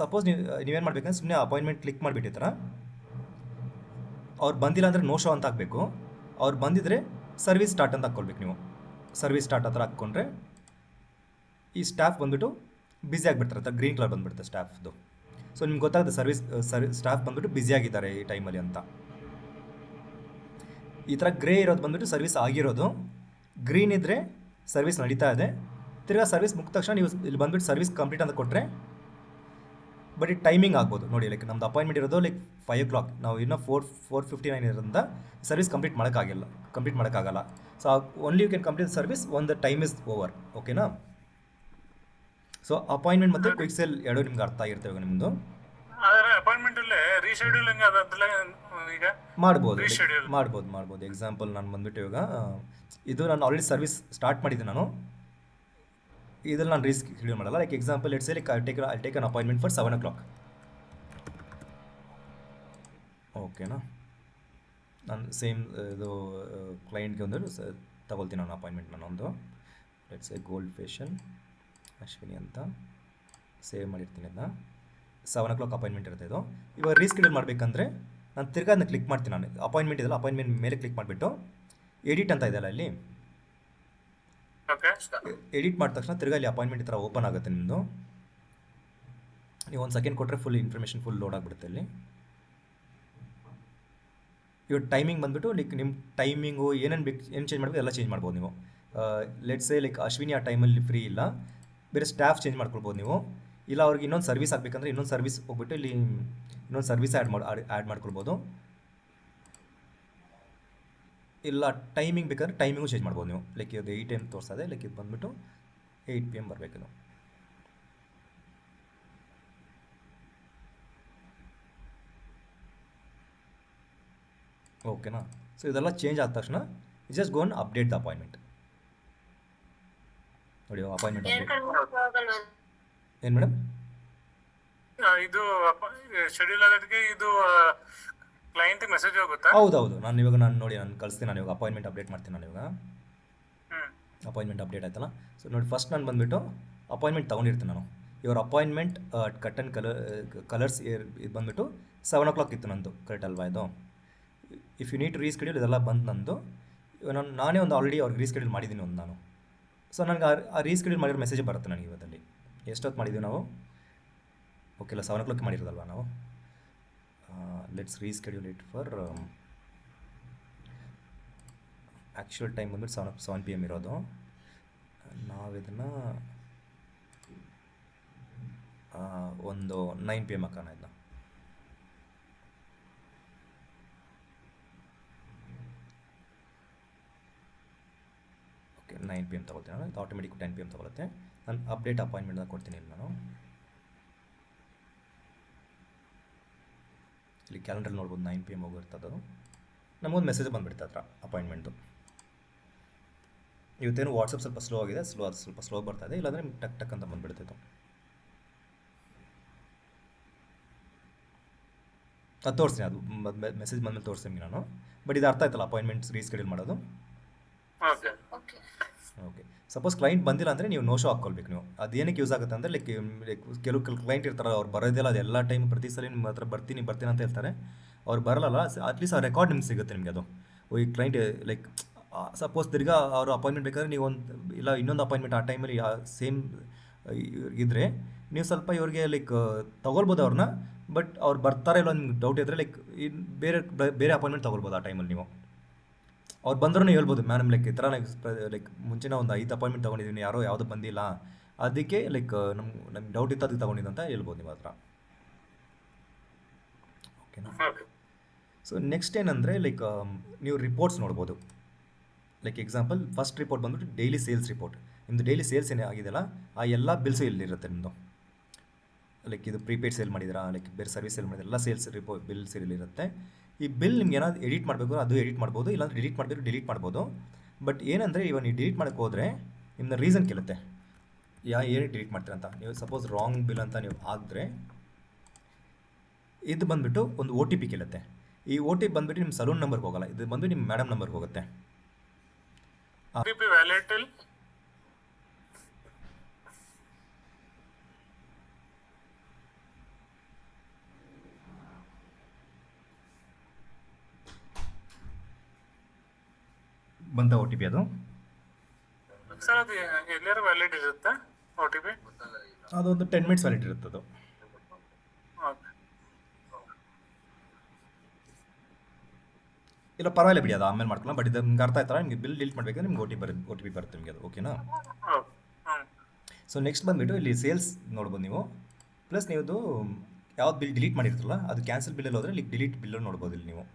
ಸಪೋಸ್ ನೀವೇನು ಮಾಡ್ಬೇಕಂದ್ರೆ ಸುಮ್ಮನೆ ಅಪಾಯಿಂಟ್ಮೆಂಟ್ ಕ್ಲಿಕ್ ಮಾಡಿಬಿಟ್ಟಿರ್ತಾರ. ಅವ್ರು ಬಂದಿಲ್ಲ ಅಂದರೆ ನೋ ಶೋ ಅಂತ ಹಾಕಬೇಕು. ಅವ್ರು ಬಂದಿದ್ದರೆ ಸರ್ವಿಸ್ ಸ್ಟಾರ್ಟ್ ಅಂತ ಹಾಕ್ಕೊಳ್ಬೇಕು ನೀವು. ಸರ್ವಿಸ್ ಸ್ಟಾರ್ಟ್ ಹತ್ರ ಹಾಕ್ಕೊಂಡ್ರೆ ಈ ಸ್ಟಾಫ್ ಬಂದುಬಿಟ್ಟು ಬ್ಯುಸಿ ಆಗಿಬಿಡ್ತಾರೆ. ಗ್ರೀನ್ ಕಲರ್ ಬಂದುಬಿಡುತ್ತೆ ಸ್ಟಾಫ್ದು. ಸೊ ನಿಮ್ಗೆ ಗೊತ್ತಾಗುತ್ತೆ ಸ್ಟಾಫ್ ಬಂದುಬಿಟ್ಟು ಬ್ಯುಸಿಯಾಗಿದ್ದಾರೆ ಈ ಟೈಮಲ್ಲಿ ಅಂತ. ಈ ಥರ ಗ್ರೇ ಇರೋದು ಬಂದುಬಿಟ್ಟು ಸರ್ವಿಸ್ ಆಗಿರೋದು, ಗ್ರೀನ್ ಇದ್ದರೆ ಸರ್ವಿಸ್ ನಡೀತಾ ಇದೆ. ತಿರ್ಗಾ ಸರ್ವಿಸ್ ಮುಗಿದ ತಕ್ಷಣ ನೀವು ಇಲ್ಲಿ ಬಂದುಬಿಟ್ಟು ಸರ್ವಿಸ್ ಕಂಪ್ಲೀಟ್ ಅಂತ ಕೊಟ್ಟರೆ ಬಟ್ ಈ ಟೈಮಿಂಗ್ ಆಗ್ಬೋದು. ನೋಡಿ ಲೈಕ್ ನಮ್ದು ಅಪಾಯಿಂಟ್ಮೆಂಟ್ ಇರೋದು ಲೈಕ್ 5 o'clock, ನಾವು ಇನ್ನೂ 4:59 ಇರೋದ್ರಿಂದ ಸರ್ವಿಸ್ ಕಂಪ್ಲೀಟ್ ಮಾಡೋಕ್ಕಾಗಲ್ಲ. So only you can complete service on the time is over. ಓಕೆನಾ? ಸೊ ಅಪಾಯಿಂಟ್ಮೆಂಟ್ ಮತ್ತು ಕ್ವಿಕ್ ಸೇಲ್ ಎರಡು ನಿಮ್ಗೆ ಅರ್ಥ ಆಗಿರ್ತೇವೆ ನಿಮ್ಮದು. ಮಾಡ್ಬೋದು. ಎಕ್ಸಾಂಪಲ್ ನಾನು ಬಂದುಬಿಟ್ಟು ಇವಾಗ ಇದು ನಾನು ಆಲ್ರೆಡಿ ಸರ್ವಿಸ್ ಸ್ಟಾರ್ಟ್ ಮಾಡಿದ್ದೆ ನಾನು. ಇದ್ರಲ್ಲಿ ನಾನು ರೀಶೆಡ್ಯೂಲ್ ಮಾಡಲ್ಲ. Like example let's say like I take an appointment for 7 o'clock. ಓಕೆನಾ? ನಾನು ಸೇಮ್ ಇದು ಕ್ಲೈಂಟ್ಗೆ ಒಂದು ತಗೊಳ್ತೀನಿ ನಾನು ಅಪಾಯಿಂಟ್ಮೆಂಟ್. ನಾನೊಂದು let's say gold facial Ashwini ಅಂತ ಸೇವ್ ಮಾಡಿರ್ತೀನಿ. ಅದನ್ನ 7 o'clock ಅಪಾಯಿಂಟ್ಮೆಂಟ್ ಇರುತ್ತೆ ಇದು. ಇವಾಗ ರೀಶೆಡ್ಯೂಲ್ ಮಾಡಬೇಕಂದ್ರೆ ನಾನು ತಿರ್ಗಾ ಅದನ್ನ ಕ್ಲಿಕ್ ಮಾಡ್ತೀನಿ. ನಾನು ಅಪಾಯಿಂಟ್ಮೆಂಟ್ ಇದೆಲ್ಲ, ಅಪಾಯಿಂಟ್ಮೆಂಟ್ ಮೇಲೆ ಕ್ಲಿಕ್ ಮಾಡಿಬಿಟ್ಟು ಎಡಿಟ್ ಅಂತ ಇದೆಯಲ್ಲ ಇಲ್ಲಿ, ಎಡಿಟ್ ಮಾಡಿದ ತಕ್ಷಣ ತಿರ್ಗಾ ಇಲ್ಲಿ ಅಪಾಯಿಂಟ್ಮೆಂಟ್ ಈ ಥರ ಓಪನ್ ಆಗುತ್ತೆ ನಿಮ್ಮದು. ನೀವು 1 ಸೆಕೆಂಡ್ ಕೊಟ್ಟರೆ ಫುಲ್ ಇನ್ಫಾರ್ಮೇಷನ್ ಫುಲ್ ಲೋಡ್ ಆಗಿಬಿಡುತ್ತೆ ಇಲ್ಲಿ. ಇವಾಗ ಟೈಮಿಂಗ್ ಬಂದುಬಿಟ್ಟು ಲೈಕ್ ನಿಮ್ಮ ಟೈಮಿಂಗು ಏನು ಚೇಂಜ್ ಮಾಡಬೇಕು ಎಲ್ಲ ಚೇಂಜ್ ಮಾಡ್ಬೋದು ನೀವು. ಲೆಟ್ಸ್ ಸೇ ಲೈಕ್ ಅಶ್ವಿನಿ ಆ ಟೈಮಲ್ಲಿ ಫ್ರೀ ಇಲ್ಲ, ಬೇರೆ ಸ್ಟಾಫ್ ಚೇಂಜ್ ಮಾಡ್ಕೊಳ್ಬೋದು ನೀವು. ಇಲ್ಲ ಅವ್ರಿಗೆ ಇನ್ನೊಂದು ಸರ್ವಿಸ್ ಆಗಬೇಕಂದ್ರೆ ಇನ್ನೊಂದು ಸರ್ವಿಸ್ ಹೋಗ್ಬಿಟ್ಟು ಇಲ್ಲಿ ಇನ್ನೊಂದು ಸರ್ವಿಸ್ ಆ್ಯಡ್ ಮಾಡ್ಕೊಳ್ಬೋದು. ಇಲ್ಲ ಟೈಮಿಂಗ್ ಬೇಕಾದ್ರೆ ಟೈಮಿಂಗು ಚೇಂಜ್ ಮಾಡ್ಬೋದು ನೀವು. ಲೈಕ್ ಇದು 8 AM ತೋರಿಸ್ತದೆ, ಲೈಕ್ ಇದು ಬಂದುಬಿಟ್ಟು 8 PM ಬರಬೇಕು ಇದು. ಓಕೆನಾ? ಸೊ ಇದೆಲ್ಲ ಚೇಂಜ್ ಆದ ತಕ್ಷಣ just go and update the appointment. ನೋಡಿ ಅಪಾಯಿಂಟ್ಮೆಂಟ್ ಅಪ್ಡೇಟ್ ಹೋಗಲ್ವಾ? ಏನು ಮೇಡಮ್? ಇದು ಶೆಡ್ಯೂಲ್ ಆಗೋದಕ್ಕೆ ಇದು ಕ್ಲೈಂಟ್ ಮೆಸೇಜ್ ಹೋಗುತ್ತಾ? ಹೌದೌದು, ನಾನು ನೋಡಿ ನಾನು ಕಳಿಸ್ತೀನಿ. ನಾನು ಇವಾಗ ಅಪಾಯಿಂಟ್ಮೆಂಟ್ ಅಪ್ಡೇಟ್ ಮಾಡ್ತೀನಿ. ನಾನು ಇವಾಗ ಹ್ಮ್ ಅಪಾಯಿಂಟ್ಮೆಂಟ್ ಅಪ್ಡೇಟ್ ಆಯ್ತಲ್ಲ. ಸೊ ನೋಡಿ, ಫಸ್ಟ್ ನಾನು ಬಂದುಬಿಟ್ಟು ಅಪಾಯಿಂಟ್ಮೆಂಟ್ ತೊಗೊಂಡಿರ್ತೀನಿ ನಾನು. ಇವರ ಅಪಾಯಿಂಟ್ಮೆಂಟ್ ಕಟ್ ಆ್ಯಂಡ್ ಕಲರ್ಸ್ ಇದು ಬಂದುಬಿಟ್ಟು 7 o'clock ಇತ್ತು ನಂದು, ಕರೆಕ್ಟ್ ಅಲ್ವಾ ಇದು? If you need to reschedule ಇದೆಲ್ಲ ಬಂದು ನಂದು. ನಾನೇ ಒಂದು ಆಲ್ರೆಡಿ ಅವ್ರಿಗೆ ರೀಸ್ಕೆಡ್ಯೂಲ್ ಮಾಡಿದ್ದೀನಿ ಒಂದು ನಾನು. ಸೊ ನನಗೆ ಆ ರೀಸ್ಕೆಡ್ಯೂಲ್ ಮಾಡಿರೋ ಮೆಸೇಜ್ ಬರುತ್ತೆ ನನಗೆ ಇವತ್ತಲ್ಲಿ. ಎಷ್ಟೊತ್ತು ಮಾಡಿದ್ದೀವಿ ನಾವು? ಓಕೆ, ಇಲ್ಲ 7 o'clock ಮಾಡಿರೋದಲ್ವಾ ನಾವು. Let's reschedule it for actual time ಬಂದ್ಬಿಟ್ಟು 7 PM ಇರೋದು. ನಾವು ಇದನ್ನು ಒಂದು 9 PM ಹಾಕೋಣ ಇದನ್ನ. ಓಕೆ, 9 PM ತೊಗೊಳ್ತೀನಿ ನಾನು. ಇದು ಆಟೋಮೆಟಿಕ್ 10 PM ತೊಗೊಳುತ್ತೆ. ನಾನು ಅಪ್ಡೇಟ್ ಅಪಾಯಿಂಟ್ಮೆಂಟ್ನ ಕೊಡ್ತೀನಿ ಇಲ್ಲಿ ನಾನು. ಇಲ್ಲಿ ಕ್ಯಾಲೆಂಡ್ರಲ್ಲಿ ನೋಡ್ಬೋದು 9 PM ಹೋಗಿರ್ತದೆ. ನಮಗೊಂದು ಮೆಸೇಜ್ ಬಂದುಬಿಡ್ತಾ ಹತ್ರ ಅಪಾಯಿಂಟ್ಮೆಂಟು. ಇವತ್ತೇನು ವಾಟ್ಸಪ್ ಸ್ವಲ್ಪ ಸ್ಲೋ ಆಗಿದೆ, ಸ್ವಲ್ಪ ಸ್ಲೋ ಬರ್ತಾ ಇದೆ. ಇಲ್ಲಾಂದರೆ ನಿಮ್ಗೆ ಟಕ್ ಟಕ್ ಅಂತ ಬಂದುಬಿಡ್ತಿತ್ತು. ಅದು ತೋರಿಸ್ತೀನಿ, ಅದು ಮೆಸೇಜ್ ಬಂದಮೇಲೆ ತೋರಿಸ್ತೀನಿ ನಾನು. ಬಟ್ ಇದು ಅರ್ಥ ಆಯ್ತಲ್ಲ ಅಪಾಯಿಂಟ್ಮೆಂಟ್ಸ್ ರೀಸ್ಕೆಡ್ಯೂಲ್ ಮಾಡೋದು? Okay. Okay. Okay. Suppose client ಬಂದಿಲ್ಲ ಅಂದರೆ ನೀವು ನೋ ಶೋ ಹಾಕ್ಕೊಳ್ಬೇಕು ನೀವು. ಅದು ಏನಕ್ಕೆ ಯೂಸ್ ಆಗುತ್ತೆ ಅಂದರೆ ಲೈಕ್ ಕೆಲವು ಕ್ಲೈಂಟ್ ಇರ್ತಾರೆ, ಅವ್ರು ಬರೋದಿಲ್ಲ. ಅದು ಎಲ್ಲ ಟೈಮ್ ಪ್ರತಿ ಸಲ ನಿಮ್ಮ ಹತ್ರ ಬರ್ತೀನಿ ಅಂತ ಹೇಳ್ತಾರೆ. ಅವ್ರು ಬರಲ್ಲ. ಅಟ್ಲೀಸ್ಟ್ ಆ ರೆಕಾರ್ಡ್ ನಿಮ್ಗೆ ಸಿಗುತ್ತೆ ನಿಮಗೆ. ಅದು ಈ ಕ್ಲೈಂಟ್ ಲೈಕ್ ಸಪೋಸ್ ತಿರ್ಗಾ ಅವರು ಅಪಾಯಿಂಟ್ಮೆಂಟ್ ಬೇಕಾದ್ರೆ ನೀವು ಇಲ್ಲ ಇನ್ನೊಂದು ಅಪಾಯಿಂಟ್ಮೆಂಟ್ ಆ ಟೈಮಲ್ಲಿ ಸೇಮ್ ಇದ್ದರೆ ನೀವು ಸ್ವಲ್ಪ ಇವ್ರಿಗೆ ಲೈಕ್ ತೊಗೊಳ್ಬೋದು ಅವ್ರನ್ನ. ಬಟ್ ಅವ್ರು ಬರ್ತಾರೆ ಇಲ್ಲ ನಿಮ್ಗೆ ಡೌಟ್ ಇದ್ದರೆ ಲೈಕ್ ಬೇರೆ ಅಪಾಯಿಂಟ್ಮೆಂಟ್ ತೊಗೊಳ್ಬೋದು ಆ ಟೈಮಲ್ಲಿ ನೀವು. ಅವ್ರು ಬಂದ್ರೂ ಹೇಳ್ಬೋದು, ಮ್ಯಾಮ್ ಲೈಕ್ ಈ ಥರ ಲೈಕ್ ಮುಂಚೆನೇ ಒಂದು 5 ಅಪಾಯಿಂಟ್ಮೆಂಟ್ ತೊಗೊಂಡಿದ್ದೀನಿ, ಯಾವುದೂ ಬಂದಿಲ್ಲ, ಅದಕ್ಕೆ ಲೈಕ್ ನಮ್ಗೆ ಡೌಟ್ ಇತ್ತು ಅದಕ್ಕೆ ತೊಗೊಂಡಿದ್ದು ಅಂತ ಹೇಳ್ಬೋದು ನಿಮ್ಮ ಹತ್ರ. ಓಕೆನಾ? ಸೊ ನೆಕ್ಸ್ಟ್ ಏನಂದರೆ ಲೈಕ್ ನೀವು ರಿಪೋರ್ಟ್ಸ್ ನೋಡ್ಬೋದು. ಲೈಕ್ ಎಕ್ಸಾಂಪಲ್ ಫಸ್ಟ್ ರಿಪೋರ್ಟ್ ಬಂದ್ಬಿಟ್ಟು ಡೈಲಿ ಸೇಲ್ಸ್ ರಿಪೋರ್ಟ್. ನಿಮ್ಮದು ಡೈಲಿ ಸೇಲ್ಸ್ ಏನೇ ಆಗಿದೆಯಲ್ಲ ಆ ಎಲ್ಲ ಬಿಲ್ಸು ಇಲ್ಲಿರುತ್ತೆ ನಿಮ್ಮದು. ಲೈಕ್ ಇದು ಪ್ರೀಪೇಯ್ಡ್ ಸೇಲ್ ಮಾಡಿದ್ದೀರಾ, ಲೈಕ್ ಬೇರೆ ಸರ್ವಿಸ್ ಸೇಲ್ ಮಾಡಿದ್ರೆ ಎಲ್ಲ ಸೇಲ್ಸ್ ಬಿಲ್ಸ್ ಇಲ್ಲಿರುತ್ತೆ. ಈ ಬಿಲ್ ನಿಮ್ಗೆ ಏನಾದ್ರು ಎಡಿಟ್ ಮಾಡಬೇಕು ಅದು ಎಡಿಟ್ ಮಾಡ್ಬೋದು, ಇಲ್ಲಾಂದ್ರೆ ಡಿಲೀಟ್ ಮಾಡಬೇಕು ಡಿಲೀಟ್ ಮಾಡ್ಬೋದು. ಬಟ್ ಏನಂದರೆ ಇವಾಗ ನೀವು ಡಿಲೀಟ್ ಮಾಡೋಕ್ಕೆ ಹೋದರೆ ನಿಮ್ಮನ್ನ ರೀಸನ್ ಕೇಳುತ್ತೆ, ಏನಕ್ಕೆ ಡಿಲೀಟ್ ಮಾಡ್ತೀರಾ ಅಂತ. ನೀವು ಸಪೋಸ್ ರಾಂಗ್ ಬಿಲ್ ಅಂತ ನೀವು ಹಾಕಿದ್ರೆ ಇದು ಬಂದುಬಿಟ್ಟು ಒಂದು OTP ಕೇಳುತ್ತೆ. ಈ OTP ಬಂದುಬಿಟ್ಟು ನಿಮ್ಮ ಸಲೂನ್ ನಂಬರ್ಗೆ ಹೋಗಲ್ಲ, ಇದು ಬಂದುಬಿಟ್ಟು ನಿಮ್ಮ ಮೇಡಮ್ ನಂಬರ್ಗೆ ಹೋಗುತ್ತೆ. OTP valid till ಬಂದ OTP ಅದು. ಸರ್ ಅದು ಎಲ್ಲರೂ ವ್ಯಾಲಿಡ್ ಇರುತ್ತೆ OTP? ಅದೊಂದು 10 minutes ವ್ಯಾಲಿಡ್ ಇರುತ್ತೆ ಅದು. ಓಕೆ. ಇಲ್ಲ ಪರವಾಗಿಲ್ಲ ಬಿಡಿ, ಅದು ಆಮೇಲೆ ಮಾಡ್ಕೊಳ್ಳೋಣ. ಬಟ್ ಇದು ನಿಮ್ಗೆ ಅರ್ಥ ಆಯ್ತಲ್ಲ, ನಿಮಗೆ ಬಿಲ್ ಡಿಲೀಟ್ ಮಾಡಬೇಕಾದ್ರೆ ನಿಮ್ಗೆ OTP ಬರುತ್ತೆ ನಿಮಗೆ ಅದು. ಓಕೆನಾ? ಸೊ ನೆಕ್ಸ್ಟ್ ಬಂದುಬಿಟ್ಟು ಇಲ್ಲಿ ಸೇಲ್ಸ್ ನೋಡ್ಬೋದು ನೀವು. ಪ್ಲಸ್ ನೀವುದು ಯಾವ್ದು ಬಿಲ್ ಡಿಲೀಟ್ ಮಾಡಿರ್ತಾರಲ್ಲ ಅದು ಕ್ಯಾನ್ಸಲ್ ಬಿಲ್ಲಲ್ಲಿ ಹೋದರೆ ಇಲ್ಲಿ ಡಿಲೀಟ್ ಬಿಲ್ಲನ್ನು ನೋಡ್ಬೋದು ಇಲ್ಲಿ ನೀವು.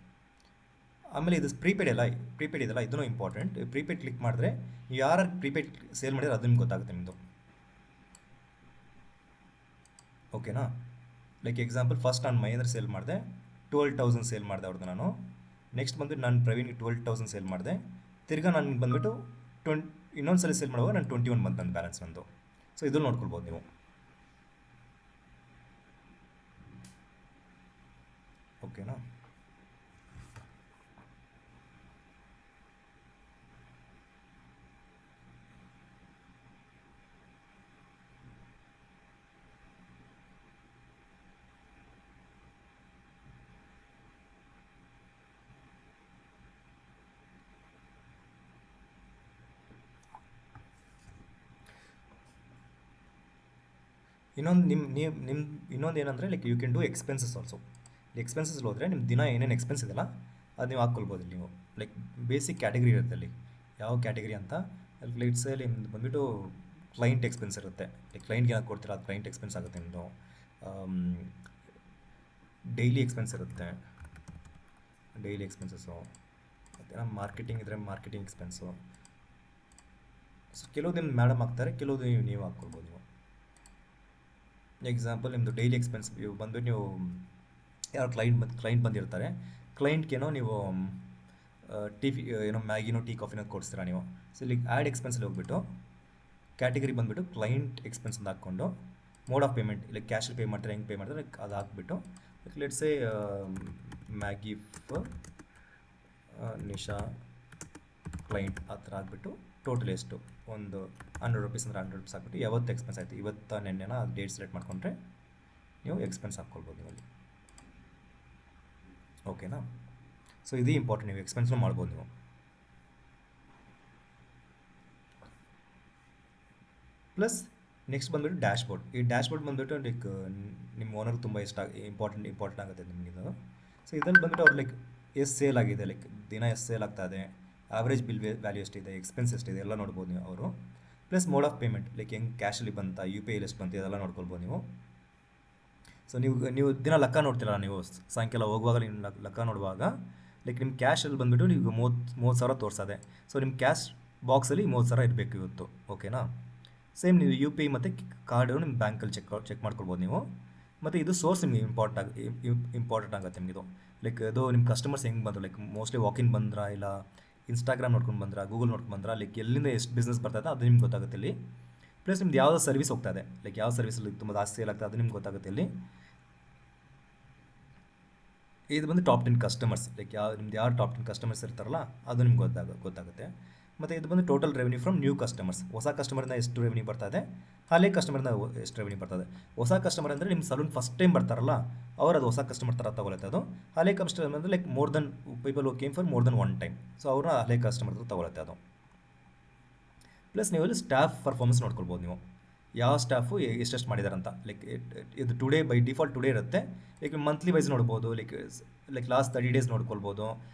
ಆಮೇಲೆ ಇದು ಪ್ರೀಪೇಯ್ಡ್ ಇದೆಲ್ಲ ಇದೂ ಇಂಪಾರ್ಟೆಂಟ್. ಪ್ರೀಪೇಯ್ಡ್ ಕ್ಲಿಕ್ ಮಾಡಿದ್ರೆ ನೀವು ಯಾರು ಪ್ರೀಪೇಯ್ಡ್ ಸೇಲ್ ಮಾಡಿದ್ರೆ ಅದು ನಿಮ್ಗೆ ಗೊತ್ತಾಗುತ್ತೆ ನಿಮ್ಮದು. ಓಕೆನಾ? ಲೈಕ್ ಎಕ್ಸಾಂಪಲ್ ಫಸ್ಟ್ ನಾನು ಮಹೇಂದ್ರ ಸೇಲ್ ಮಾಡಿದೆ, 12,000 ಸೇಲ್ ಮಾಡಿದೆ ಅವ್ರದ್ದು ನಾನು. ನೆಕ್ಸ್ಟ್ ಬಂದುಬಿಟ್ಟು ನಾನು ಪ್ರವೀಣ್ಗೆ 12,000 ಸೇಲ್ ಮಾಡಿದೆ. ತಿರ್ಗಾ ನಾನು ಬಂದುಬಿಟ್ಟು ಇನ್ನೊಂದು ಸಲ ಸೇಲ್ ಮಾಡುವಾಗ ನಾನು 21 ಬಂತು ನನ್ನ ಬ್ಯಾಲೆನ್ಸ್ ನಂದು. ಸೊ ಇದು ನೋಡ್ಕೊಳ್ಬೋದು ನೀವು. ಓಕೆನಾ? ಇನ್ನೊಂದು ಏನಂದರೆ like you can do expenses also. Expenses ಹೋದರೆ ನಿಮ್ಮ ದಿನ ಏನೇನು ಎಕ್ಸ್ಪೆನ್ಸ್ ಇದೆಯಲ್ಲ ಅದು ನೀವು ಹಾಕ್ಕೊಳ್ಬೋದು ಇಲ್ಲಿ ನೀವು. ಲೈಕ್ ಬೇಸಿಕ್ ಕ್ಯಾಟಗರಿ ಇರುತ್ತೆ ಅಲ್ಲಿ, ಯಾವ ಕ್ಯಾಟಗರಿ ಅಂತ. ಲೆಟ್ಸಲ್ಲಿ ನಿಮ್ದು ಬಂದುಬಿಟ್ಟು ಕ್ಲೈಂಟ್ ಎಕ್ಸ್ಪೆನ್ಸ್ ಇರುತ್ತೆ. ಕ್ಲೈಂಟ್ಗೆ ಏನಾದ್ರು ಕೊಡ್ತೀರಾ ಅದು ಕ್ಲೈಂಟ್ ಎಕ್ಸ್ಪೆನ್ಸ್ ಆಗುತ್ತೆ ನಿಮ್ಮದು. ಡೈಲಿ ಎಕ್ಸ್ಪೆನ್ಸ್ ಇರುತ್ತೆ, ಡೈಲಿ ಎಕ್ಸ್ಪೆನ್ಸಸ್ಸು. ಮತ್ತು ಮಾರ್ಕೆಟಿಂಗ್ ಇದ್ದರೆ ಮಾರ್ಕೆಟಿಂಗ್ ಎಕ್ಸ್ಪೆನ್ಸು. ಸೊ ಕೆಲವು ನಿಮ್ಮ ಮೇಡಮ್ ಹಾಕ್ತಾರೆ, ಕೆಲವು ನೀವು ಹಾಕ್ಕೊಳ್ಬೋದು ನೀವು. ಎಕ್ಸಾಂಪಲ್ ನಿಮ್ಮದು ಡೈಲಿ ಎಕ್ಸ್ಪೆನ್ಸ್ ಬಂದುಬಿಟ್ಟು ನೀವು ಯಾರು ಕ್ಲೈಂಟ್ ಬಂದಿರ್ತಾರೆ, ಕ್ಲೈಂಟ್ಗೇನೋ ನೀವು ಏನೋ ಮ್ಯಾಗಿನೋ ಟೀ ಕಾಫಿನೋ ಕೊಡಿಸ್ತೀರಾ ನೀವು. ಸೊ ಇಲ್ಲಿ ಆ್ಯಡ್ ಎಕ್ಸ್ಪೆನ್ಸಲ್ಲಿ ಹೋಗ್ಬಿಟ್ಟು ಕ್ಯಾಟಗರಿ ಬಂದುಬಿಟ್ಟು ಕ್ಲೈಂಟ್ ಎಕ್ಸ್ಪೆನ್ಸ್ ಅಂತ ಹಾಕ್ಕೊಂಡು ಮೋಡ್ ಆಫ್ ಪೇಮೆಂಟ್ ಇಲ್ಲ ಕ್ಯಾಶಲ್ಲಿ ಪೇ ಮಾಡ್ತಾರೆ ಹೆಂಗೆ ಪೇ ಮಾಡ್ತಾರೆ ಅದು ಹಾಕ್ಬಿಟ್ಟು ಲೆಟ್ಸೇ ಮ್ಯಾಗಿ ಫಾರ್ ನಿಶಾ ಕ್ಲೈಂಟ್ ಆ ಥರ ಹಾಕ್ಬಿಟ್ಟು ಟೋಟಲ್ ಎಷ್ಟು ಒಂದು 100 ರೂಪೀಸ್ ಅಂದರೆ 100 ರೂಪೀಸ್ ಹಾಕ್ಬಿಟ್ಟು ಯಾವತ್ತು ಎಕ್ಸ್ಪೆನ್ಸ್ ಆಯಿತು ಇವತ್ತು ನೆನ್ನೆನ ಅದು ಡೇಟ್ ಸೆಲೆಕ್ಟ್ ಮಾಡಿಕೊಂಡ್ರೆ ನೀವು ಎಕ್ಸ್ಪೆನ್ಸ್ ಹಾಕ್ಕೊಳ್ಬೋದು ನೀವು ಅಲ್ಲಿ. ಓಕೆನಾ? ಸೊ ಇದು ಇಂಪಾರ್ಟೆಂಟ್, ನೀವು ಎಕ್ಸ್ಪೆನ್ಸ್ನೂ ಮಾಡ್ಬೋದು ನೀವು. ಪ್ಲಸ್ ನೆಕ್ಸ್ಟ್ ಬಂದುಬಿಟ್ಟು ಡ್ಯಾಶ್ಬೋರ್ಡ್. ಈ ಡ್ಯಾಶ್ಬೋರ್ಡ್ ಬಂದುಬಿಟ್ಟು ಲೈಕ್ ನಿಮ್ಮ ಓನರ್ಗೆ ತುಂಬ ಇಂಪಾರ್ಟೆಂಟ್ ಆಗುತ್ತೆ ನಿಮಗಿದು. ಸೊ ಇದರಲ್ಲಿ ಬಂದುಬಿಟ್ಟು ಅವ್ರು ಲೈಕ್ ಎಷ್ಟು ಸೇಲ್ ಆಗಿದೆ, ಲೈಕ್ ದಿನ ಎಷ್ಟು ಸೇಲ್ ಆಗ್ತಾ ಇದೆ, ಆವ್ರೇಜ್ ಬಿಲ್ ವ್ಯಾಲ್ಯೂ ಎಷ್ಟಿದೆ, ಎಕ್ಸ್ಪೆನ್ಸ್ ಎಷ್ಟಿದೆ ಎಲ್ಲ ನೋಡ್ಬೋದು ನೀವು ಅವರು. Plus mode of payment like ಹೆಂಗೆ ಕ್ಯಾಶಲ್ಲಿ ಬಂತ, ಯು ಪಿ ಐಲಿ ಎಷ್ಟು ಬಂತು ಇದೆಲ್ಲ ನೋಡ್ಕೊಳ್ಬೋದು ನೀವು. ಸೊ ನೀವು ದಿನ ಲೆಕ್ಕ ನೋಡ್ತೀರಲ್ಲ, ನೀವು ಸಾಯಂಕಾಲ ಹೋಗುವಾಗ ನೀವು ಲೆಕ್ಕ ನೋಡುವಾಗ ಲೈಕ್ ನಿಮ್ಮ ಕ್ಯಾಶಲ್ಲಿ ಬಂದುಬಿಟ್ಟು ನೀವು 30,000 ತೋರಿಸದೆ. ಸೊ ನಿಮ್ಮ ಕ್ಯಾಶ್ ಬಾಕ್ಸಲ್ಲಿ 30,000 ಇರಬೇಕು ಇವತ್ತು. ಓಕೆನಾ? ಸೇಮ್ ನೀವು ಯು ಪಿ ಐ ಮತ್ತು ಕಾರ್ಡು ನಿಮ್ಮ ಬ್ಯಾಂಕಲ್ಲಿ ಚೆಕ್ ಮಾಡ್ಕೊಳ್ಬೋದು ನೀವು. ಮತ್ತು ಇದು ಸೋರ್ಸ್ ನಿಮಗೆ ಇಂಪಾರ್ಟೆಂಟ್ ಆಗುತ್ತೆ ನಿಮಗಿದು. ಲೈಕ್ ಅದು ನಿಮ್ಮ ಕಸ್ಟಮರ್ಸ್ ಹೆಂಗೆ ಬಂದರು, ಲೈಕ್ ಮೋಸ್ಟ್ಲಿ ವಾಕಿನ್ ಬಂದ್ರಾ ಇಲ್ಲ ಇನ್ಸ್ಟಾಗ್ರಾಮ್ ನೋಡ್ಕೊಂಡು ಬಂದ್ರಾ, ಗೂಗಲ್ ನೋಡ್ಕೊಂಡು ಬಂದ್ರಾ, ಲೈಕ್ ಎಲ್ಲಿಂದ ಎಷ್ಟು ಬಿಸ್ನೆಸ್ ಬರ್ತದೆ ಅದು ನಿಮ್ಗೆ ಗೊತ್ತಾಗುತ್ತೆ ಇಲ್ಲಿ. ಪ್ಲಸ್ ನಿಮ್ದು ಯಾವುದೋ ಸರ್ವಿಸ್ ಹೋಗ್ತಾ ಇದೆ, ಲೈಕ್ ಯಾವ ಸರ್ವಿಸಲ್ಲಿ ತುಂಬ ಜಾಸ್ತಿ ಸೇಲ್ ಆಗ್ತದೆ ಅದು ನಿಮ್ಗೆ ಗೊತ್ತಾಗುತ್ತೆ ಇಲ್ಲಿ. ಇದು ಬಂದು ಟಾಪ್ 10 ಕಸ್ಟಮರ್ಸ್, ಲೈಕ್ ನಿಮ್ದು ಯಾರು ಟಾಪ್ 10 ಕಸ್ಟಮರ್ಸ್ ಇರ್ತಾರಲ್ಲ ಅದು ನಿಮ್ಗೆ ಗೊತ್ತಾಗುತ್ತೆ. ಮತ್ತು ಇದು ಬಂದು total revenue from new customers, ಹೊಸ ಕಸ್ಟಮರಿಂದ ಎಷ್ಟು ರೆವೆನ್ಯೂ ಬರ್ತದೆ, ಹಳೆ ಕಸ್ಟಮರಿಂದ ಎಷ್ಟು ರೆವೆನ್ಯೂ ಬರ್ತದೆ. ಹೊಸ ಕಸ್ಟಮರ್ ಅಂದರೆ ನಿಮ್ಮ ಸಲೂನ್ ಫಸ್ಟ್ ಟೈಮ್ ಬರ್ತಾರಲ್ಲ ಅವ್ರು ಅದು ಹೊಸ ಕಸ್ಟಮರ್ ಥರ ತೊಗೊಳುತ್ತೆ. ಅದು ಹಳೆ ಕಸ್ಟಮರ್ ಅಂದರೆ like more than people came for more than 1 time, so ಅವ್ರನ್ನ ಹಳೆ ಕಸ್ಟಮರ್ ಥರ ತೊಗೊಳುತ್ತೆ ಅದು. ಪ್ಲಸ್ ನೀವು ಅಲ್ಲಿ ಸ್ಟಾಫ್ ಪರ್ಫಾರ್ಮೆನ್ಸ್ ನೋಡ್ಕೊಳ್ಬೋದು ನೀವು, ಯಾವ ಸ್ಟಾಫು ಎಷ್ಟೆಷ್ಟು ಮಾಡಿದ್ದಾರೆ ಅಂತ. ಲೈಕ್ ಇದು ಟುಡೇ ಬೈ ಡಿಫಾಲ್ಟ್ ಟುಡೇ ಇರುತ್ತೆ, ಲೈಕ್ ಮಂತ್ಲಿ ವೈಸ್ ನೋಡ್ಬೋದು, ಲೈಕ್ ಲಾಸ್ಟ್ 30 ಡೇಸ್ ನೋಡ್ಕೊಳ್ಬೋದು.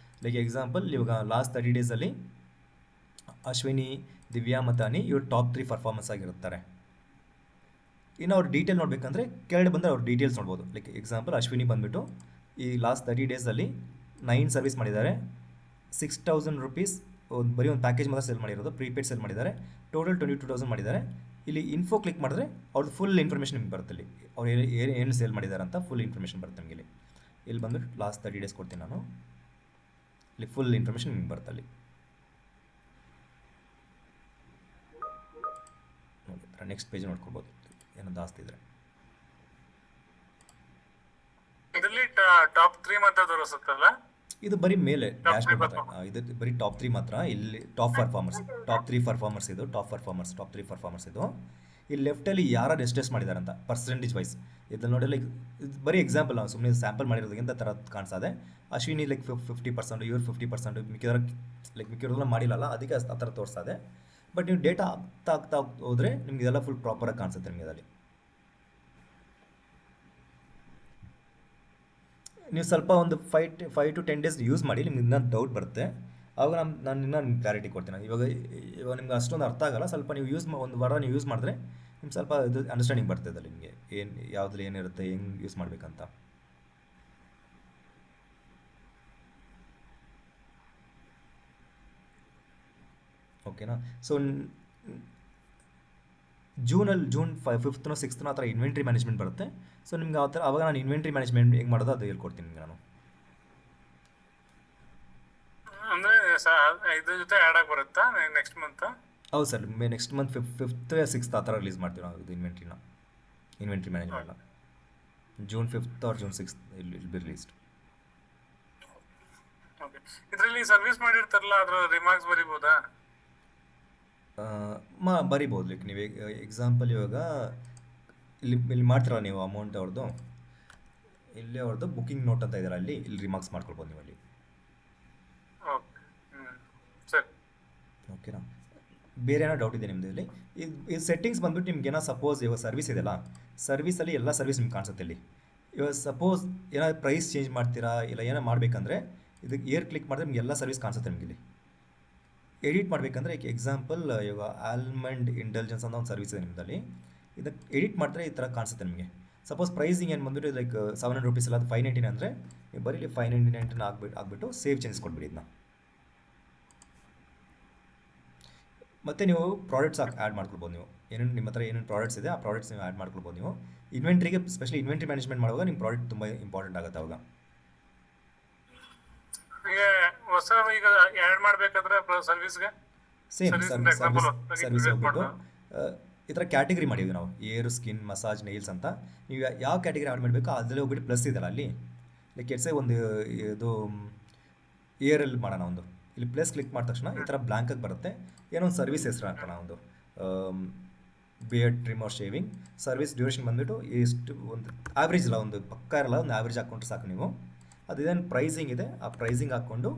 ಲೈಕ್ ಎಕ್ಸಾಂಪಲ್ ಇವಾಗ ಲಾಸ್ಟ್ 30 ಡೇಸಲ್ಲಿ ಅಶ್ವಿನಿ, ದಿವ್ಯಾ ಮತ್ತು ಅನಿ ಇವ್ರು ಟಾಪ್ 3 ಪರ್ಫಾರ್ಮೆನ್ಸ್ ಆಗಿರ್ತಾರೆ. ಇನ್ನು ಅವ್ರ ಡೀಟೇಲ್ ನೋಡಬೇಕಂದ್ರೆ ಕೆಳಗಡೆ ಬಂದರೆ ಅವ್ರ ಡೀಟೇಲ್ಸ್ ನೋಡ್ಬೋದು. ಲೈಕ್ ಎಕ್ಸಾಂಪಲ್ ಅಶ್ವಿನಿ ಬಂದುಬಿಟ್ಟು ಈ ಲಾಸ್ಟ್ 30 ಡೇಸಲ್ಲಿ 9 ಸರ್ವಿಸ್ ಮಾಡಿದ್ದಾರೆ, 6,000 ರೂಪೀಸ್ ಬರೀ ಒಂದು ಪ್ಯಾಕೇಜ್ ಮಾತ್ರ ಸೇಲ್ ಮಾಡಿರೋದು, ಪ್ರೀಪೇಡ್ ಸೇಲ್ ಮಾಡಿದ್ದಾರೆ, ಟೋಟಲ್ 22,000 ಮಾಡಿದ್ದಾರೆ. ಇಲ್ಲಿ ಇನ್ಫೋ ಕ್ಲಿಕ್ ಮಾಡಿದ್ರೆ ಅವ್ರದ್ದು ಫುಲ್ ಇನ್ಫಾರ್ಮೇಷನ್ ನಿಮ್ಗೆ ಬರುತ್ತೆ. ಇಲ್ಲಿ ಅವ್ರು ಏನು ಸೇಲ್ ಮಾಡಿದ್ದಾರೆ ಅಂತ ಫುಲ್ ಇನ್ಫಾರ್ಮೇಷನ್ ಬರುತ್ತೆ ನಿಮಗೆ. ಇಲ್ಲಿ ಬಂದುಬಿಟ್ಟು ಲಾಸ್ಟ್ 30 ಡೇಸ್ ಕೊಡ್ತೀನಿ ನಾನು, ಇಲ್ಲಿ ಫುಲ್ ಇನ್ಫಾರ್ಮೇಷನ್ ನಿಮ್ಗೆ ಬರುತ್ತೆ. ಅಲ್ಲಿ ನೋಡಿ ನೆಕ್ಸ್ಟ್ ಪೇಜ್ ನೋಡ್ಕೊಳ್ಬೋದು ಏನೋ ಜಾಸ್ತಿ ಇದ್ರೆ. ಇದರಲ್ಲಿ ಟಾಪ್ 3 ಮಾತ್ರ ತೋರಿಸುತ್ತಲ್ಲ, ಇದು ಬರೀ ಮೇಲೆ ಡ್ಯಾಶ್ಬೋರ್ಡ್ ಮಾತ್ರ, ಇದು ಬರೀ ಟಾಪ್ 3 ಮಾತ್ರ. ಇಲ್ಲಿ ಟಾಪ್ 3 ಪರ್ಫಾರ್ಮರ್ಸ್ ಇದು, ಟಾಪ್ 3 ಪರ್ಫಾರ್ಮರ್ಸ್ ಇದು. ಇಲ್ಲಿ ಲೆಫ್ಟಲ್ಲಿ ಯಾರು ಎಷ್ಟೆಷ್ಟು ಮಾಡಿದ್ದಾರೆ ಅಂತ ಪರ್ಸೆಂಟೇಜ್ ವೈಸ್ ಇದ್ರಲ್ಲಿ ನೋಡಿ. ಲೈಕ್ ಇದು ಬರೀ ಎಕ್ಸಾಂಪಲ್, ನಾವು ಸುಮ್ಮನೆ ಸ್ಯಾಂಪಲ್ ಮಾಡಿರೋದಕ್ಕಿಂತ ಥರ ಕಾಣಿಸ್ತದೆ. ಅಶ್ವಿನಿ ಲೈಕ್ 50%, ಇವ್ರು 50%, ಮಿಕ್ಕಿರೋದನ್ನ ಮಾಡಿಲ್ಲಲ್ಲ ಅದಕ್ಕೆ ಆ ಥರ ತೋರಿಸ್ತದೆ. ಬಟ್ ನೀವು ಡೇಟಾ ಆಗ್ತಾ ಹೋದರೆ ನಿಮ್ಗೆ ಇದೆಲ್ಲ ಫುಲ್ ಪ್ರಾಪರಾಗಿ ಕಾಣಿಸುತ್ತೆ ನಿಮಗೆ ಅದರಲ್ಲಿ. ನೀವು ಸ್ವಲ್ಪ ಒಂದು 5 to 10 ಡೇಸ್ ಯೂಸ್ ಮಾಡಿ, ನಿಮ್ಗೆ ಇನ್ನೂ ಡೌಟ್ ಬರುತ್ತೆ, ಆವಾಗ ನಾನು ಇನ್ನೂ ನಿಮ್ಗೆ ಕ್ಲಾರಿಟಿ ಕೊಡ್ತೀನಿ. ಇವಾಗ ನಿಮ್ಗೆ ಅಷ್ಟೊಂದು ಅರ್ಥ ಆಗಲ್ಲ, ಸ್ವಲ್ಪ ನೀವು ಒಂದು ವಾರ ನೀವು ಯೂಸ್ ಮಾಡಿದ್ರೆ ನಿಮ್ಗೆ ಸ್ವಲ್ಪ ಇದು ಅಂಡರ್ಸ್ಟ್ಯಾಂಡಿಂಗ್ ಬರ್ತದೆ ಅಲ್ಲಿ ನಿಮಗೆ ಯಾವುದ್ರಲ್ಲಿ ಏನಿರುತ್ತೆ, ಹೆಂಗೆ ಯೂಸ್ ಮಾಡಬೇಕಂತ. ಓಕೆನಾ? ಸೊ ಜೂನ್ 5th 6th ಆ ಥರ ಇನ್ವೆಂಟ್ರಿ ಮ್ಯಾನೇಜ್ಮೆಂಟ್ ಬರುತ್ತೆ. ಸೊ ನಿಮ್ಗೆ ಆ ಥರ ಆವಾಗ ನಾನು ಇನ್ವೆಂಟ್ರಿ ಮ್ಯಾನೇಜ್ಮೆಂಟ್ ಹೆಂಗೆ ಮಾಡೋದು ಅದು ಹೇಳ್ಕೊಡ್ತೀನಿ ನಿಮಗೆ ನಾನು. ಅಂದರೆ ಇದ್ರ ಜೊತೆ ಆ್ಯಡ್ ಆಗಿ ಬರುತ್ತಾ ನೆಕ್ಸ್ಟ್ ಮಂತ್? ಹೌದು sir, next month 5th 6th ಆ ಥರ ರಿಲೀಸ್ ಮಾಡ್ತೀವಿ ನಾವು ಇದು ಇನ್ವೆಂಟ್ರಿ ಮ್ಯಾನೇಜ್ಮೆಂಟ್ನ. June 5th or June 6th will be released. Okay, ಇದರಲ್ಲಿ ಸರ್ವಿಸ್ ಮಾಡಿರ್ತಾರಲ್ಲ ಅದರ ರಿಮಾರ್ಕ್ಸ್ ಬರಿಬೋದಾ? ಬರಿಬೋದು. ಲೈಕ್ ನೀವು ಎಕ್ಸಾಂಪಲ್ ಇವಾಗ ಇಲ್ಲಿ ಮಾಡ್ತೀರಲ್ಲ ನೀವು ಅಮೌಂಟ್ ಅವ್ರದ್ದು, ಇಲ್ಲೇ ಅವ್ರದ್ದು ಬುಕಿಂಗ್ ನೋಟ್ ಅಂತ ಇದ್ದಾರೆ, ಇಲ್ಲಿ ರಿಮಾರ್ಕ್ಸ್ ಮಾಡ್ಕೊಳ್ಬೋದು ನೀವು ಅಲ್ಲಿ. ಸರಿ, ಓಕೆನಾ? ಬೇರೆ ಏನೋ ಡೌಟ್ ಇದೆ ನಿಮ್ಮದು ಇಲ್ಲಿ? ಈ ಸೆಟ್ಟಿಂಗ್ಸ್ ಬಂದ್ಬಿಟ್ಟು ನಿಮ್ಗೆ ಏನೋ ಸಪೋಸ್ ಇವಾಗ ಸರ್ವಿಸ್ ಇದೆಯಲ್ಲ, ಸರ್ವಿಸಲ್ಲಿ ಎಲ್ಲ ಸರ್ವಿಸ್ ನಿಮ್ಗೆ ಕಾಣಿಸುತ್ತೆ ಇಲ್ಲಿ. ಇವಾಗ ಸಪೋಸ್ ಏನಾದ್ರು ಪ್ರೈಸ್ ಚೇಂಜ್ ಮಾಡ್ತೀರಾ ಇಲ್ಲ ಏನೋ ಮಾಡಬೇಕಂದ್ರೆ ಇದಕ್ಕೆ ಕ್ಲಿಕ್ ಮಾಡಿದ್ರೆ ನಿಮ್ಗೆ ಎಲ್ಲ ಸರ್ವಿಸ್ ಕಾಣಿಸುತ್ತೆ ನಿಮಗೆ ಇಲ್ಲಿ. ಎಡಿಟ್ ಮಾಡಬೇಕಂದ್ರೆ ಎಕ್ಸಾಂಪಲ್ ಇವಾಗ ಆಲ್ಮಂಡ್ ಇಂಟೆಲಿಜೆನ್ಸ್ ಅಂತ ಒಂದು ಸರ್ವಿಸ್ ಇದೆ ನಿಮ್ಮದಲ್ಲಿ, ಇದಕ್ಕೆ ಎಡಿಟ್ ಮಾಡಿದ್ರೆ ಈ ಥರ ಕಾಣಿಸುತ್ತೆ ನಿಮಗೆ. ಸಪೋಸ್ ಪ್ರೈಸಿಂಗ್ ಏನು ಬಂದ್ಬಿಟ್ಟು ಲೈಕ್ 700 ರೂಪೀಸ್ ಇಲ್ಲ, ಅದು 599 ಅಂದರೆ ನೀವು ಬರೀ 599 ಆಗ್ಬಿಟ್ಟು ಸೇವ್ ಚೇಂಜಸ್ ಕೊಟ್ಬಿಡಿ ಇದನ್ನ. ಮತ್ತು ನೀವು ಪ್ರಾಡಕ್ಟ್ಸ್ ಆ್ಯಡ್ ಮಾಡ್ಕೊಳ್ಬೋದು. ನೀವು ನಿಮ್ಮ ಹತ್ರ ಏನೇನು ಪ್ರಾಡಕ್ಟ್ಸ್ ಇದೆ ಆ ಪ್ರಾಡಕ್ಟ್ಸ್ ನೀವು ಆ್ಯಡ್ ಮಾಡ್ಕೊಳ್ಬೋದು. ನೀವು ಇನ್ವೆಂಟ್ರಿಗೆ ಸ್ಪೆಷಲಿ ಇನ್ವೆಂಟ್ರಿ ಮ್ಯಾನೇಜ್ಮೆಂಟ್ ಮಾಡುವಾಗ ನಿಮ್ಮ ಪ್ರಾಡಕ್ಟ್ ತುಂಬ ಇಂಪಾರ್ಟೆಂಟ್ ಆಗುತ್ತೆ ಅವಾಗ. ಹೊಸ ಈಗ ಆ್ಯಡ್ ಮಾಡಬೇಕಾದ್ರೆ ಸರ್ವಿಸ್ಗೆ ಸೇಮ್ ಸರ್ವಿಸ್ ಹೋಗ್ಬಿಟ್ಟು ಈ ಥರ ಕ್ಯಾಟಗರಿ ಮಾಡಿದ್ವಿ ನಾವು ಏರ್, ಸ್ಕಿನ್, ಮಸಾಜ್, ನೈಲ್ಸ್ ಅಂತ. ನೀವು ಯಾವ ಕ್ಯಾಟಗರಿ ಆಡ್ ಮಾಡಬೇಕು ಅದರಲ್ಲಿ ಹೋಗ್ಬಿಟ್ಟು ಪ್ಲಸ್ ಇದೆಯಲ್ಲ ಅಲ್ಲಿ, ಲೈಕ್ ಎಡ್ಸೆ ಒಂದು ಇದು ಏರಲ್ಲಿ ಮಾಡೋಣ ಒಂದು. ಇಲ್ಲಿ ಪ್ಲಸ್ ಕ್ಲಿಕ್ ಮಾಡಿದ ತಕ್ಷಣ ಈ ಥರ ಬ್ಲ್ಯಾಂಕಾಗಿ ಬರುತ್ತೆ. ಏನೋ ಒಂದು ಸರ್ವಿಸ್ ಹೆಸರು ಹಾಕೋಣ ಒಂದು, beard trim or shaving. Service duration ಬಂದುಬಿಟ್ಟು ಎಷ್ಟು, ಒಂದು ಆವ್ರೇಜ್ ಇಲ್ಲ, ಒಂದು ಪಕ್ಕ ಇರಲ್ಲ, ಒಂದು ಆವ್ರೇಜ್ ಹಾಕ್ಕೊಂಡ್ರೆ ಸಾಕು ನೀವು. ಅದೇನು ಪ್ರೈಸಿಂಗ್ ಇದೆ ಆ ಪ್ರೈಸಿಂಗ್ ಹಾಕ್ಕೊಂಡು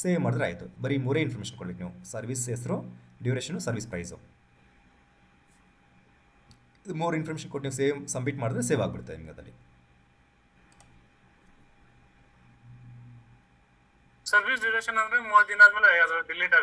ಸೇವ್ ಮಾಡಿದ್ರೆ ಆಯಿತು. ಬರೀ ಮೂರೇ ಇನ್ಫಾರ್ಮೇಷನ್ ಕೊಡ್ಬೇಕು ನೀವು: ಸರ್ವಿಸ್ ಹೆಸರು, ಡ್ಯೂರೇಷನು, ಸರ್ವಿಸ್ ಪ್ರೈಸು. ಇದು 3 ಇನ್ಫಾರ್ಮೇಷನ್ ಕೊಟ್ಟು ನೀವು ಸೇವ್ ಸಬ್ಮಿಟ್ ಮಾಡಿದ್ರೆ ಸೇವ್ ಆಗಿಬಿಡುತ್ತೆ ನಿಮಗೆ ಅದರಲ್ಲಿ. ಸರ್ವಿಸ್ ಡ್ಯೂರೇಷನ್ ಅಂದ್ರೆ 30 ದಿನ ಆದ್ಮೇಲೆ ಅದು ಡಿಲೀಟ್ ಆಗುತ್ತೆ.